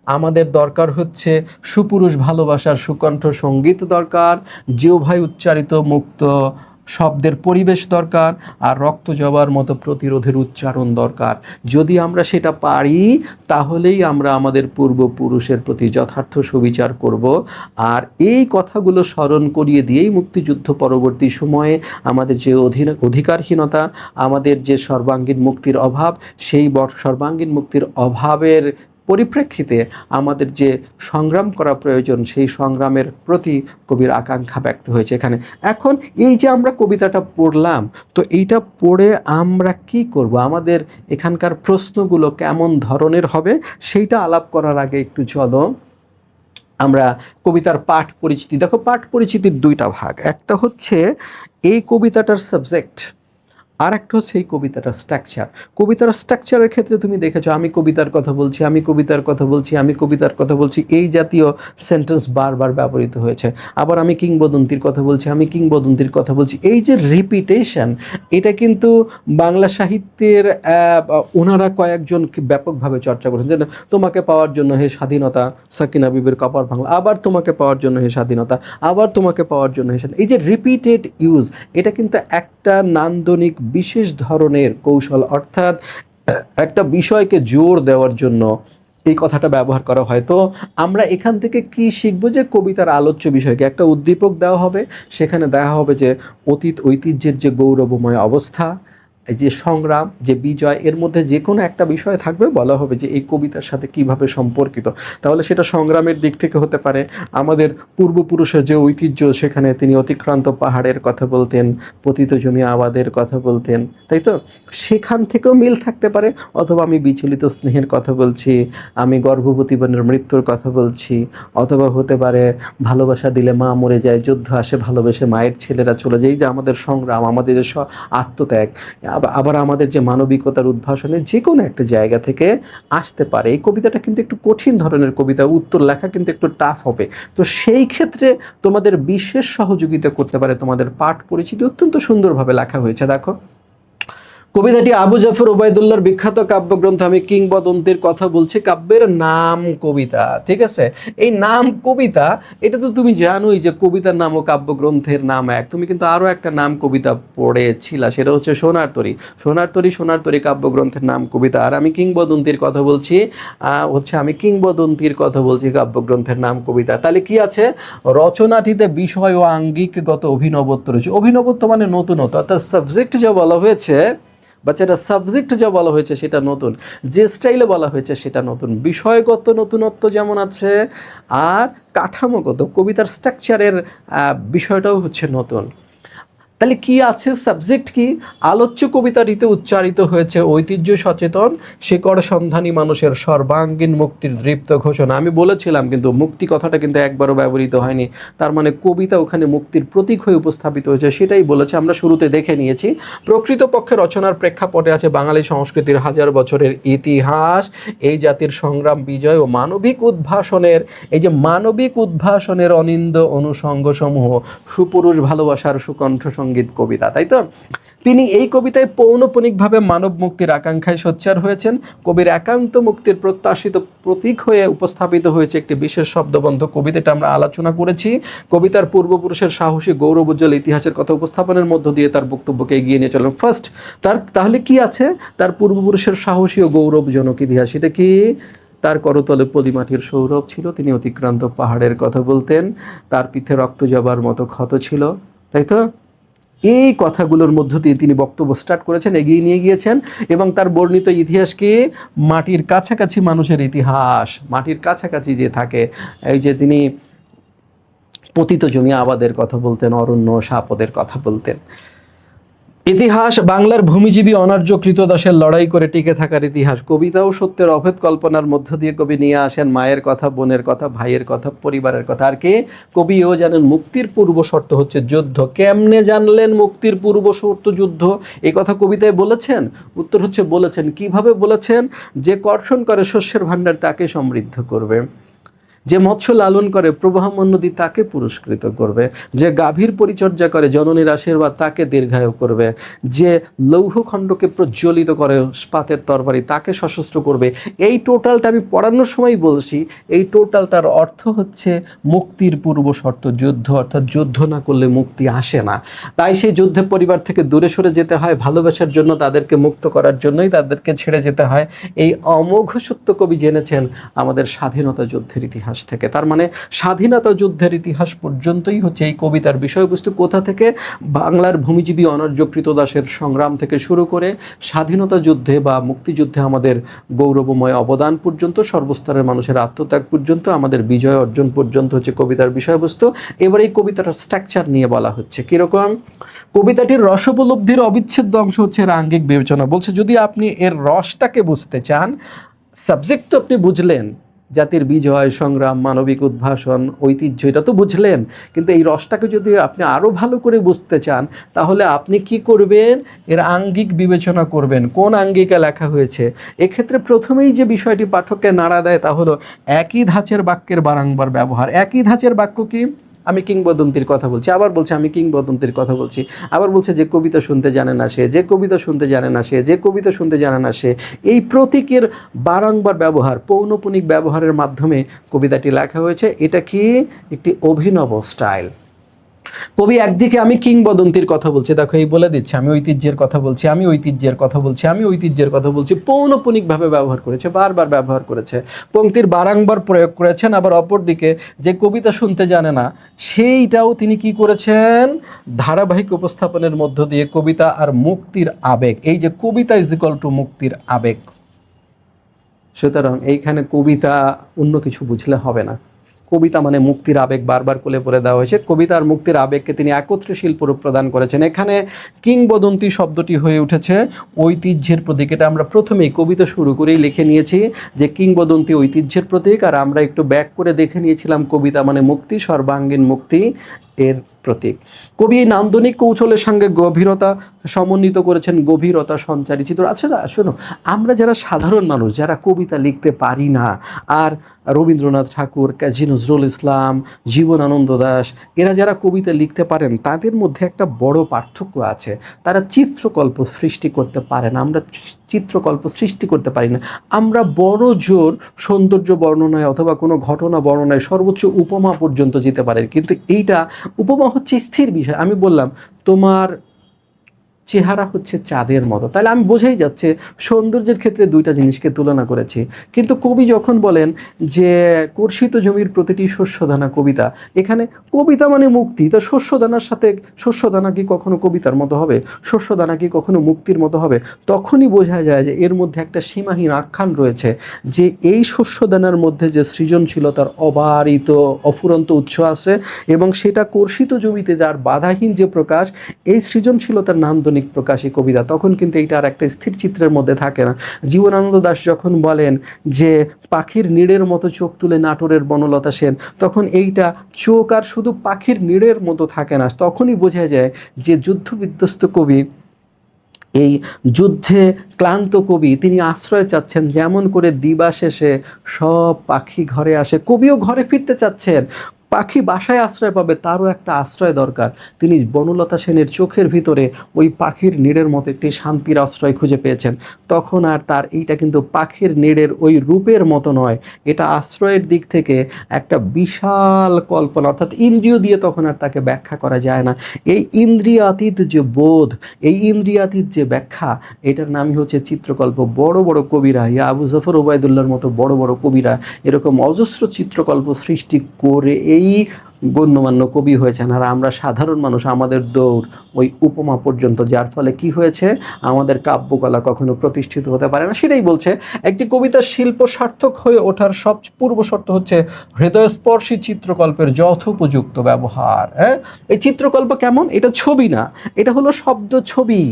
আমাদের দরকার হচ্ছে সুপুরুষ ভালোবাসার সুকণ্ঠ সঙ্গীত দরকার, জিহ্বায় উচ্চারিত মুক্ত শব্দের পরিবেশ দরকার, আর রক্ত জবার মতো প্রতিরোধের উচ্চারণ দরকার। যদি আমরা সেটা পারি, তাহলেই আমরা আমাদের পূর্বপুরুষের প্রতি যথার্থ সুবিচার করব। আর এই কথাগুলো স্মরণ করিয়ে দিয়েই মুক্তিযুদ্ধ পরবর্তী সময়ে আমাদের যে অধিকারহীনতা, আমাদের যে সর্বাঙ্গীন মুক্তির অভাব, সেই সর্বাঙ্গীন মুক্তির অভাবের পরিপ্রেক্ষিতে আমাদের যে সংগ্রাম করা প্রয়োজন, সেই সংগ্রামের প্রতি কবির আকাঙ্ক্ষা ব্যক্ত হয়েছে এখানে। এখন এই যে আমরা কবিতাটা পড়লাম, তো এইটা পড়ে আমরা কি করব? আমাদের এখানকার প্রশ্নগুলো কেমন ধরনের হবে সেইটা আলাপ করার আগে একটু চলো আমরা কবিতার পাঠ পরিচিতি। দেখো পাঠ পরিচিতির 2টা ভাগ। একটা হচ্ছে এই কবিতাটার সাবজেক্ট, আর একটা হচ্ছে এই কবিতাটার স্ট্রাকচার। কবিতার স্ট্রাকচারের ক্ষেত্রে তুমি দেখেছো আমি কবিতার কথা বলছি, আমি কবিতার কথা বলছি, আমি কবিতার কথা বলছি, এই জাতীয় সেন্টেন্স বারবার ব্যবহৃত হয়েছে। আবার আমি কিংবদন্তির কথা বলছি, আমি কিংবদন্তির কথা বলছি, এই যে রিপিটেশন, এটা কিন্তু বাংলা সাহিত্যের ওনারা কয়েকজন ব্যাপকভাবে চর্চা করেছেন। যেন তোমাকে পাওয়ার জন্য হে স্বাধীনতা, সাকিনা বিবির কপার ভাঙলা, আবার তোমাকে পাওয়ার জন্য হে স্বাধীনতা, আবার তোমাকে পাওয়ার জন্য হে স্বাধীনতা। এই যে রিপিটেড ইউজ, এটা কিন্তু একটা নান্দনিক বিশেষ ধরনের কৌশল, অর্থাৎ একটা বিষয়কে জোর দেওয়ার জন্য এই কথাটা ব্যবহার করা হয়। তো আমরা এখান থেকে কি শিখবো, যে কবিতার আলোচ্য বিষয়কে একটা উদ্দীপক দেওয়া হবে, সেখানে দেওয়া হবে যে অতীত ঐতিহ্যের যে গৌরবময় অবস্থা, এই যে সংগ্রাম, যে বিজয়, এর মধ্যে যে কোনো একটা বিষয় থাকবে, বলা হবে যে এই কবিতার সাথে কিভাবে সম্পর্কিত। তাহলে সেটা সংগ্রামের দিক থেকে হতে পারে, আমাদের পূর্বপুরুষের যে ঐতিহ্য, সেখানে তিনি অতিক্রান্ত পাহাড়ের কথা বলতেন, পতিত জমি আবাদের কথা বলতেন, তাই তো, সেখান থেকেও মিল থাকতে পারে। অথবা আমি বিচলিত স্নেহের কথা বলছি, আমি গর্ভবতী বোনের মৃত্যুর কথা বলছি, অথবা হতে পারে ভালোবাসা দিলে মা মরে যায়, যুদ্ধ আসে ভালোবেসে মায়ের ছেলেরা চলে যায়, এই যে আমাদের সংগ্রাম, আমাদের যে আত্মত্যাগ, আবার আমাদের যে মানবিকতার উদ্ভাসনে যে কোনো একটা জায়গা থেকে আসতে পারে। এই কবিতাটা কিন্তু একটু কঠিন ধরনের কবিতা, উত্তর লেখা কিন্তু একটু টাফ হবে। তো সেই ক্ষেত্রে তোমাদের বিশেষ সহযোগিতা করতে পারে তোমাদের পাঠ পরিচিতি, অত্যন্ত সুন্দরভাবে লেখা হয়েছে। দেখো, কবিতাটি আবু জাফর ওবায়দুল্লাহর বিখ্যাত কাব্যগ্রন্থ আমি কিংবদন্তির কথা বলছি কাব্যের নাম কবিতা। ঠিক আছে, এই নাম কবিতা, এটা তো তুমি জানোই যে কবিতার নাম ও কাব্যগ্রন্থের নাম এক। তুমি কিন্তু আরও একটা নাম কবিতা পড়েছিলা, সেটা হচ্ছে সোনার তরী। সোনার তরী কাব্যগ্রন্থের নাম কবিতা। আর আমি কিংবদন্তির কথা বলছি, আমি কিংবদন্তির কথা বলছি কাব্যগ্রন্থের নাম কবিতা। তাহলে কি আছে, রচনাটিতে বিষয় ও আঙ্গিকগত অভিনবত্ব রয়েছে। অভিনবত্ব মানে নতুনত্ব, অর্থাৎ সাবজেক্ট যা বলা হয়েছে, বাচ্চাটা সাবজেক্ট যা বলা হয়েছে সেটা নতুন, যে স্টাইলে বলা হয়েছে সেটা নতুন, বিষয়গত নতুনত্ব যেমন আছে, আর কাঠামোগত কবিতার স্ট্রাকচারের বিষয়টাও হচ্ছে নতুন। তাহলে কি আছে, সাবজেক্ট কি, আলোচ্য কবিতাটিতে উচ্চারিত হয়েছে ঐতিহ্য সচেতন শিকড় সন্ধানী মানুষের সর্বাঙ্গীন মুক্তির দৃপ্ত ঘোষণা। আমি বলেছিলাম কিন্তু মুক্তি কথাটা কিন্তু একবারও ব্যবহৃত হয়নি, তার মানে কবিতা ওখানে মুক্তির প্রতীক হয়ে উপস্থাপিত হয়েছে, সেটাই বলেছে। আমরা শুরুতে দেখে নিয়েছি, প্রকৃতপক্ষে রচনার প্রেক্ষাপটে আছে বাঙালি সংস্কৃতির হাজার বছরের ইতিহাস, এই জাতির সংগ্রাম, বিজয় ও মানবিক উদ্ভাসনের, এই যে মানবিক উদ্ভাসনের অনিন্দ অনুষঙ্গ সমূহ, সুপুরুষ ভালোবাসার সুকণ্ঠ সঙ্গীত কবিতা, তাই তো। তিনি এই কবিতায় পৌনঃপুনিকভাবে মানব মুক্তির আকাঙ্ক্ষায় সোচ্চার হয়েছেন। কবির একান্ত মুক্তির প্রত্যাশিত প্রতীক হয়ে উপস্থাপিত হয়েছে একটি বিশেষ শব্দবন্ধ। কবিতাটা আমরা আলোচনা করেছি, কবিতার পূর্বপুরুষের সাহসী গৌরবোজ্জ্বল ইতিহাসের কথা উপস্থাপনের মধ্য দিয়ে তার বক্তব্যকে এগিয়ে নিয়ে চলেন। ফার্স্ট, তাহলে কি আছে, তার পূর্বপুরুষের সাহসী ও গৌরবজনক ইতিহাস, এটা কি, তার করতলে পলিমাটির সৌরভ ছিল, তিনি অতিক্রান্ত পাহাড়ের কথা বলতেন, তার পিঠে রক্ত জবার মতো ক্ষত ছিল, তাই তো। এই কথাগুলোর মধ্য দিয়ে তিনি বক্তব্য স্টার্ট করেছেন, এগিয়ে নিয়ে গিয়েছেন, এবং তার বর্ণিত ইতিহাসকে মাটির কাছাকাছি মানুষের ইতিহাস, মাটির কাছাকাছি যে থাকে, এই যে তিনি পতিত জমি আবাদের কথা বলতেন, অরণ্য সাপদের কথা বলতেন। ইতিহাস বাংলার ভূমিজীবী অনার্য কৃতদাসের লড়াই করে টিকে থাকার ইতিহাস। কবিতা ও সত্যের অভেদ কল্পনার মধ্য দিয়ে কবি নিয়ে আসেন মায়ের কথা, বোনের কথা, ভাইয়ের কথা, পরিবারের কথা। আর কি, কবিও জানেন মুক্তির পূর্ব শর্ত হচ্ছে যুদ্ধ। কেমনে জানলেন মুক্তির পূর্ব শর্ত যুদ্ধ, এই কথা কবিতায় বলেছেন? উত্তর হচ্ছে বলেছেন। কিভাবে বলেছেন? যে কর্ষণ করে শস্যের ভাণ্ডার তাকে সমৃদ্ধ করবে, যে মৎস্য লালন করে প্রবাহমান নদী তাকে পুরস্কৃত করবে, যে গাভীর পরিচর্যা করে জননীর আশীর্বাদ তাকে দীর্ঘায়ু করবে, যে লৌহখণ্ডকে প্রজ্বলিত করে স্পাতের তরবারি তাকে সশস্ত্র করবে। এই টোটালটা আমি পড়ানোর সময় বলছি, এই টোটালটার অর্থ হচ্ছে মুক্তির পূর্ব শর্ত যুদ্ধ, অর্থাৎ যুদ্ধ না করলে মুক্তি আসে না। তাই সেই যুদ্ধে পরিবার থেকে দূরে সরে যেতে হয়, ভালোবাসার জন্য তাদেরকে মুক্ত করার জন্যই তাদেরকে ছেড়ে যেতে হয়। এই অমোঘ সত্য কবি জেনেছেন আমাদের স্বাধীনতা যুদ্ধের ইতিহাস থেকে। তার মানে স্বাধীনতা যুদ্ধের ইতিহাস পর্যন্তই হচ্ছে এই কবিতার বিষয়বস্তু। কোথা থেকে? বাংলার ভূমিজীবী অনার্য কৃতদাসের সংগ্রাম থেকে শুরু করে স্বাধীনতা যুদ্ধে বা মুক্তিযুদ্ধে আমাদের গৌরবময় অবদান পর্যন্ত, সর্বস্তরের মানুষের আত্মত্যাগ পর্যন্ত, আমাদের বিজয় অর্জন পর্যন্ত হচ্ছে কবিতার বিষয়বস্তু। এবার এই কবিতাটার স্ট্রাকচার নিয়ে বলা হচ্ছে কিরকম। কবিতাটির রসোপলব্ধির অবিচ্ছেদ্য অংশ হচ্ছে এর আঙ্গিক বিবেচনা। বলছে যদি আপনি এর রসটাকে বুঝতে চান, সাবজেক্ট তো আপনি বুঝলেন, জাতির বিজয় সংগ্রাম, মানবিক উদ্ভাসন, ঐতিহ্য, এটা তো বুঝলেন। কিন্তু এই রসটাকে যদি আপনি আরও ভালো করে বুঝতে চান, তাহলে আপনি কি করবেন, এর আঙ্গিক বিবেচনা করবেন, কোন আঙ্গিকে লেখা হয়েছে। এক্ষেত্রে প্রথমেই যে বিষয়টি পাঠককে নাড়া দেয় তা হলো একই ধাঁচের বাক্যের বারংবার ব্যবহার। একই ধাঁচের বাক্য কি, আমি কিংবদন্তির কথা বলছি, আবার বলছি আমি কিংবদন্তির কথা বলছি, আবার বলছে যে কবিতা শুনতে জানে না সে, যে কবিতা শুনতে জানে না সে, যে কবিতা শুনতে জানে না সে। এই প্রতীকের বারংবার ব্যবহার, পৌনঃপুনিক ব্যবহারের মাধ্যমে কবিতাটি লেখা হয়েছে। এটা কি একটি অভিনব স্টাইল। কবি একদিকে আমি কিংবদন্তির কথা বলছি, দেখো এই বলে দিচ্ছে আমি ঐতিহ্যের কথা বলছি, আমি ঐতিহ্যের কথা বলছি, আমি ঐতিহ্যের কথা বলছি, পৌনঃপুনিকভাবে ব্যবহার করেছে, বারবার ব্যবহার করেছে, পংক্তির বারংবার প্রয়োগ করেছেন। আবার অপরদিকে যে কবিতা শুনতে জানে না সেইটাও তিনি কি করেছেন, ধারাবাহিক উপস্থাপনের মধ্য দিয়ে কবিতা আর মুক্তির আবেগ, এই যে কবিতা ইজ ইকুয়াল টু মুক্তির আবেগ। সুতরাং এইখানে কবিতা অন্য কিছু বুঝলে হবে না, কবিতা মানে মুক্তির আবেগ বারবার কোলে পড়ে দেওয়া হয়েছে। কবিতা আর মুক্তির আবেগকে তিনি একত্রে শিল্পরূপ প্রদান করেছেন। এখানে কিংবদন্তি শব্দটি হয়ে উঠেছে ঐতিহ্যের প্রতীক। এটা আমরা প্রথমেই কবিতা শুরু করেই লিখে নিয়েছি যে কিংবদন্তি ঐতিহ্যের প্রতীক, আর আমরা একটু ব্যাক করে দেখে নিয়েছিলাম কবিতা মানে মুক্তি, সর্বাঙ্গীন মুক্তি এর প্রতীক। কবি এই নান্দনিক কৌশলের সঙ্গে গভীরতা সমন্বিত করেছেন, গভীরতা সঞ্চারী চিত্র। আচ্ছা শোনো, আমরা যারা সাধারণ মানুষ, যারা কবিতা লিখতে পারি না, আর রবীন্দ্রনাথ ঠাকুর, কাজী নজরুল ইসলাম, জীবনানন্দ দাশ, এরা যারা কবিতা লিখতে পারেন, তাদের মধ্যে একটা বড় পার্থক্য আছে। তারা চিত্রকল্প সৃষ্টি করতে পারে না, আমরা চিত্রকল্প সৃষ্টি করতে পারি না। আমরা বড় জোর সৌন্দর্য বর্ণনায় অথবা কোনো ঘটনা বর্ণনায় সর্বোচ্চ উপমা পর্যন্ত যেতে পারে, কিন্তু এইটা উপমা হচ্ছে স্থির বিষয়। আমি বললাম তোমার চেহারা হচ্ছে চাঁদের মতো, তাহলে আমি বোঝাই যাচ্ছে সৌন্দর্যের ক্ষেত্রে দুইটা জিনিসকে তুলনা করেছি। কিন্তু কবি যখন বলেন যে কর্ষিত জমির প্রতিটি শস্যদানা কবিতা, এখানে কবিতা মানে মুক্তি, তো শস্যদানার সাথে শস্যদানা কি কখনো কবিতার মতো হবে, শস্যদানা কি কখনো মুক্তির মতো হবে? তখনই বোঝা যায় যে এর মধ্যে একটা সীমাহীন আখ্যান রয়েছে, যে এই শস্যদানার মধ্যে যে সৃজনশীলতার অবারিত অফুরন্ত উৎস আছে, এবং সেটা কর্ষিত জমিতে যার বাধাহীন যে প্রকাশ, এই সৃজনশীলতার নান্দনিক প্রকাশী কবিতা। তখন কিন্তু এইটা আর একটা স্থির চিত্রের মধ্যে থাকে না। জীবনানন্দ দাশ যখন বলেন যে পাখির নীড়ের মতো চোখ তুলে নাটোরের বনলতা সেন, তখন এইটা চোখ আর শুধু পাখির নীড়ের মতো থাকে না, তখনই বোঝা যায় যে যুদ্ধ বিধ্বস্ত কবি, এই যুদ্ধে ক্লান্ত কবি, তিনি আশ্রয় চাচ্ছেন, যেমন করে দিবা শেষে সব পাখি ঘরে আসে, কবিও ঘরে ফিরতে চাচ্ছেন। পাখি বাসায় আশ্রয় পাবে, তারও একটা আশ্রয় দরকার। তিনি বনলতা সেনের চোখের ভিতরে ওই পাখির নীড়ের মতো একটি শান্তির আশ্রয় খুঁজে পেয়েছেন। তখন আর তার এইটা কিন্তু পাখির নীড়ের ওই রূপের মতো নয়, এটা আশ্রয়ের দিক থেকে একটা বিশাল কল্পনা, অর্থাৎ ইন্দ্রিয় দিয়ে তখন আর তাকে ব্যাখ্যা করা যায় না। এই ইন্দ্রিয়াতীত যে বোধ, এই ইন্দ্রিয়াতীত যে ব্যাখ্যা, এটার নামই হচ্ছে চিত্রকল্প। বড় বড় কবিরা, ইয়া আবু জাফর ওবায়দুল্লাহর মতো বড় বড় কবিরা এরকম অজস্র চিত্রকল্প সৃষ্টি করে এই গণ্যমান্য কবি হয়েছেন। আর আমরা সাধারণ মানুষ, আমাদের দৌড় ওই উপমা পর্যন্ত, যার ফলে কি হয়েছে, আমাদের কাব্যকলা কখনো প্রতিষ্ঠিত হতে পারে না। সেটাই বলছে একটি কবিতার শিল্প সার্থক হয়ে ওঠার সব পূর্ব শর্ত হচ্ছে হৃদয়স্পর্শী চিত্রকল্পের যথোপযুক্ত ব্যবহার। হ্যাঁ, এই চিত্রকল্প কেমন? এটা ছবি না, এটা হলো শব্দ ছবি,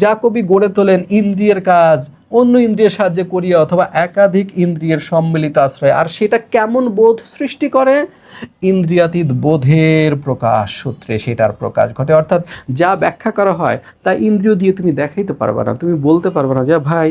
যা কবি গড়ে তোলেন ইন্দ্রিয়ের কাজ অন্য ইন্দ্রিয়ের সাহায্যে করিয়া অথবা একাধিক ইন্দ্রিয়ের সম্মিলিত আশ্রয়। আর সেটা কেমন বোধ সৃষ্টি করে? ইন্দ্রিয়াতীত বোধের প্রকাশ সূত্রে সেটার প্রকাশ ঘটে। অর্থাৎ যা ব্যাখ্যা করা হয় তা ইন্দ্রিয় দিয়ে তুমি দেখাইতে পারবে না, তুমি বলতে পারবে না যে ভাই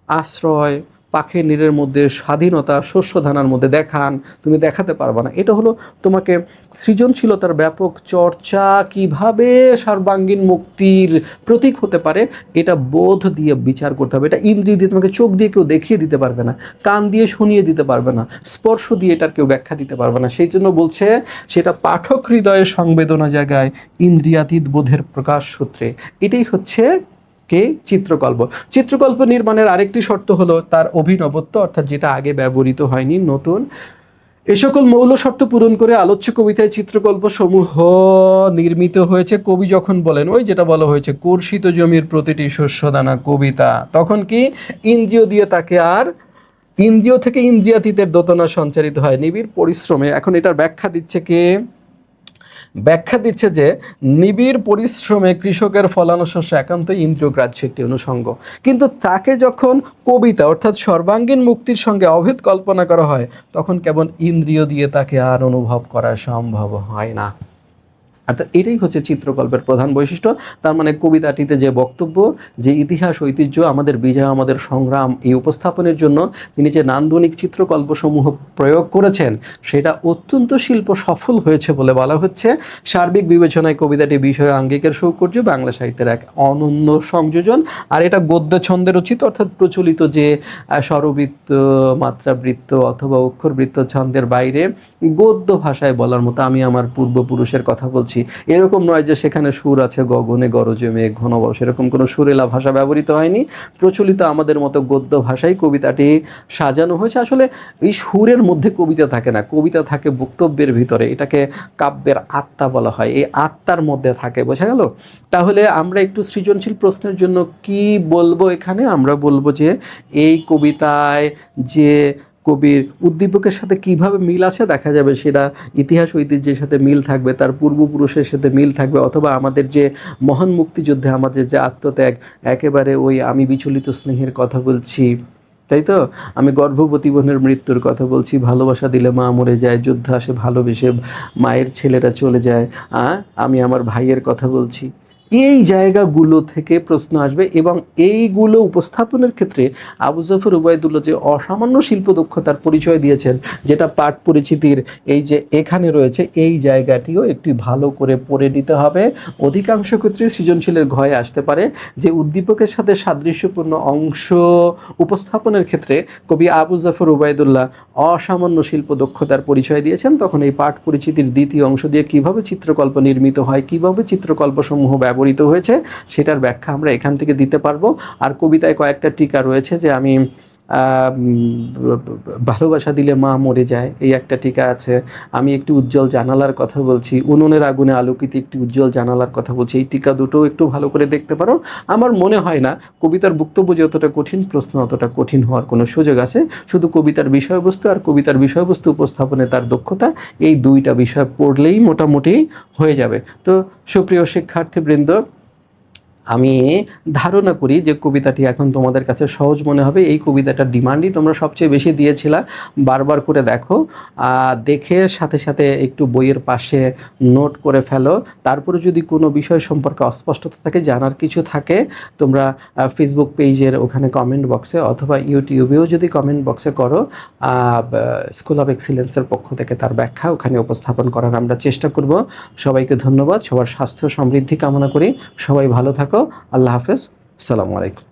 আশ্রয়, পাখির নীড়ের মধ্যে স্বাধীনতা, শস্যদানার মধ্যে দেখান, তুমি দেখাতে পারবে না। এটা হলো তোমাকে সৃজনশীলতার ব্যাপক চর্চা কিভাবে সর্বাঙ্গীন মুক্তির প্রতীক হতে পারে, এটা বোধ দিয়ে বিচার করতে হবে। এটা ইন্দ্রিয় দিয়ে, তোমাকে চোখ দিয়ে কেউ দেখিয়ে দিতে পারবে না, কান দিয়ে শুনিয়ে দিতে পারবে না, স্পর্শ দিয়ে এটার কেউ ব্যাখ্যা দিতে পারবে না। সেই জন্য বলছে সেটা পাঠক হৃদয়ের সংবেদনা জায়গায় ইন্দ্রিয়াতীত বোধের প্রকাশ সূত্রে। এটাই হচ্ছে কে চিত্রকল্প। চিত্রকল্প নির্মাণের আরেকটি শর্ত হলো তার অভিনবত্ব, অর্থাৎ যেটা আগে ব্যবহৃত হয়নি, নতুন। এ সকল মৌল শর্ত পূরণ করে আলোচ্য কবিতায় চিত্রকল্প সমূহ নির্মিত হয়েছে। কবি যখন বলেন ওই যেটা বলা হয়েছে কর্ষিত জমির প্রতিটি শস্যদানা কবিতা, তখন কি ইন্দ্রিয় দিয়ে তাকে আর ইন্দ্রিয় থেকে ইন্দ্রিয়াতীতের দোতনা সঞ্চারিত হয় নিবিড় পরিশ্রমে। এখন এটার ব্যাখ্যা দিচ্ছে কে? ব্যাখ্যা দিচ্ছে যে নিবিড় পরিশ্রমে কৃষকের ফলানো শস্য একান্তই ইন্দ্রিয়গ্রাহ্য একটি অনুষঙ্গ, কিন্তু তাকে যখন কবিতা অর্থাৎ সর্বাঙ্গীন মুক্তির সঙ্গে অভেদ কল্পনা করা হয় তখন কেবল ইন্দ্রিয় দিয়ে তাকে আর অনুভব করা সম্ভব হয় না। অর্থাৎ এটাই হচ্ছে চিত্রকল্পের প্রধান বৈশিষ্ট্য। তার মানে কবিতাটিতে যে বক্তব্য, যে ইতিহাস ঐতিহ্য, আমাদের বিজয়, আমাদের সংগ্রাম, এই উপস্থাপনের জন্য তিনি যে নান্দনিক চিত্রকল্পসমূহ প্রয়োগ করেছেন সেটা অত্যন্ত শিল্প সফল হয়েছে বলে বলা হচ্ছে। সার্বিক বিবেচনায় কবিতাটি বিষয় আঙ্গিকের সৌকর্য, বাংলা সাহিত্যের এক অনন্য সংযোজন। আর এটা গদ্য ছন্দে রচিত, অর্থাৎ প্রচলিত যে স্বরবৃত্ত, মাত্রাবৃত্ত অথবা অক্ষরবৃত্ত ছন্দের বাইরে গদ্য ভাষায় বলার মতো আমি আমার পূর্বপুরুষের কথা বলছি এরকম নয় যে সেখানে সুর আছে গগনে গরজে মেঘ ঘন বর্ষা, এরকম কোনো সুরেলা ভাষা ব্যবহৃত হয়নি। প্রচলিত আমাদের মতো গদ্য ভাষায় কবিতাটি সাজানো হয়েছে। আসলে এই সুরের মধ্যে কবিতা থাকে না, কবিতা থাকে বক্তব্যের ভিতরে, এটাকে কাব্যের আত্মা বলা হয়, এই আত্মার মধ্যে থাকে। বোঝা গেল? তাহলে আমরা একটু সৃজনশীল প্রশ্নের জন্য কি বলবো এখানে? আমরা বলবো যে এই কবিতায় যে কবির উদ্দীপকের সাথে কিভাবে মিল আছে দেখা যাবে, সেটা ইতিহাস ঐতিহ্যের সাথে মিল থাকবে, তার পূর্বপুরুষের সাথে মিল থাকবে, অথবা আমাদের যে মহান মুক্তিযুদ্ধে আমাদের যে আত্মত্যাগ, একেবারে ওই আমি বিচলিত স্নেহের কথা বলছি, তাই তো, আমি গর্ভবতী বোনের মৃত্যুর কথা বলছি, ভালোবাসা দিলে মা মরে যায়, যুদ্ধ আসে ভালোবেসে মায়ের ছেলেরা চলে যায়, আমি আমার ভাইয়ের কথা বলছি। এই জায়গাগুলো থেকে প্রশ্ন আসবে এবং এইগুলো উপস্থাপনের ক্ষেত্রে আবু জাফর উবাইদুল্লাহ যে অসামান্য শিল্প দক্ষতার পরিচয় দিয়েছেন, যেটা পাঠ পরিচিতির এই যে এখানে রয়েছে, এই জায়গাটিও একটু ভালো করে পড়ে নিতে হবে। অধিকাংশ ক্ষেত্রে সৃজনশীলের ঘয়ে আসতে পারে যে উদ্দীপকের সাথে সাদৃশ্যপূর্ণ অংশ উপস্থাপনের ক্ষেত্রে কবি আবু জাফর উবাইদুল্লাহ অসামান্য শিল্প দক্ষতার পরিচয় দিয়েছেন। তখন এই পাঠ পরিচিতির দ্বিতীয় অংশ দিয়ে কিভাবে চিত্রকল্প নির্মিত হয়, কিভাবে চিত্রকল্পসমূহ ব্যবহৃত হয়েছে, সেটার ব্যাখ্যা আমরা এখান থেকে দিতে পারবো। আর কবিতায় কয়েকটা টিকা রয়েছে, যে আমি ভালোবাসা দিলে মা মরে যায়, এই একটা টিকা আছে। আমি একটি উজ্জ্বল জানালার কথা বলছি, উনুনের আগুনে আলোকিত একটি উজ্জ্বল জানালার কথা বলছি, এই টিকা দুটো একটু ভালো করে দেখতে পারো। আমার মনে হয় না কবিতার বক্তব্য যতটা কঠিন, প্রশ্ন অতটা কঠিন হওয়ার কোনো সুযোগ আছে। শুধু কবিতার বিষয়বস্তু আর কবিতার বিষয়বস্তু উপস্থাপনে তার দক্ষতা, এই দুইটা বিষয় পড়লেই মোটামুটি হয়ে যাবে। তো সুপ্রিয় শিক্ষার্থীবৃন্দ, আমি ধারণা করি যে কবিতাটি এখন তোমাদের কাছে সহজ মনে হবে। এই কবিতাটার ডিমান্ডই তোমরা সবচেয়ে বেশি দিয়েছিলা। বারবার করে দেখো, দেখে সাথে সাথে একটু বইয়ের পাশে নোট করে ফেলো। তারপরে যদি কোনো বিষয় সম্পর্কে অস্পষ্টতা থাকে, জানার কিছু থাকে, তোমরা ফেসবুক পেজের ওখানে কমেন্ট বক্সে অথবা ইউটিউবেও যদি কমেন্ট বক্সে করো, স্কুল অফ এক্সিলেন্সের পক্ষ থেকে তার ব্যাখ্যা ওখানে উপস্থাপন করার আমরা চেষ্টা করব। সবাইকে ধন্যবাদ, সবার স্বাস্থ্য সমৃদ্ধি কামনা করি। সবাই ভালো থাকো। আল্লাহ হাফেজ, আসসালামু আলাইকুম।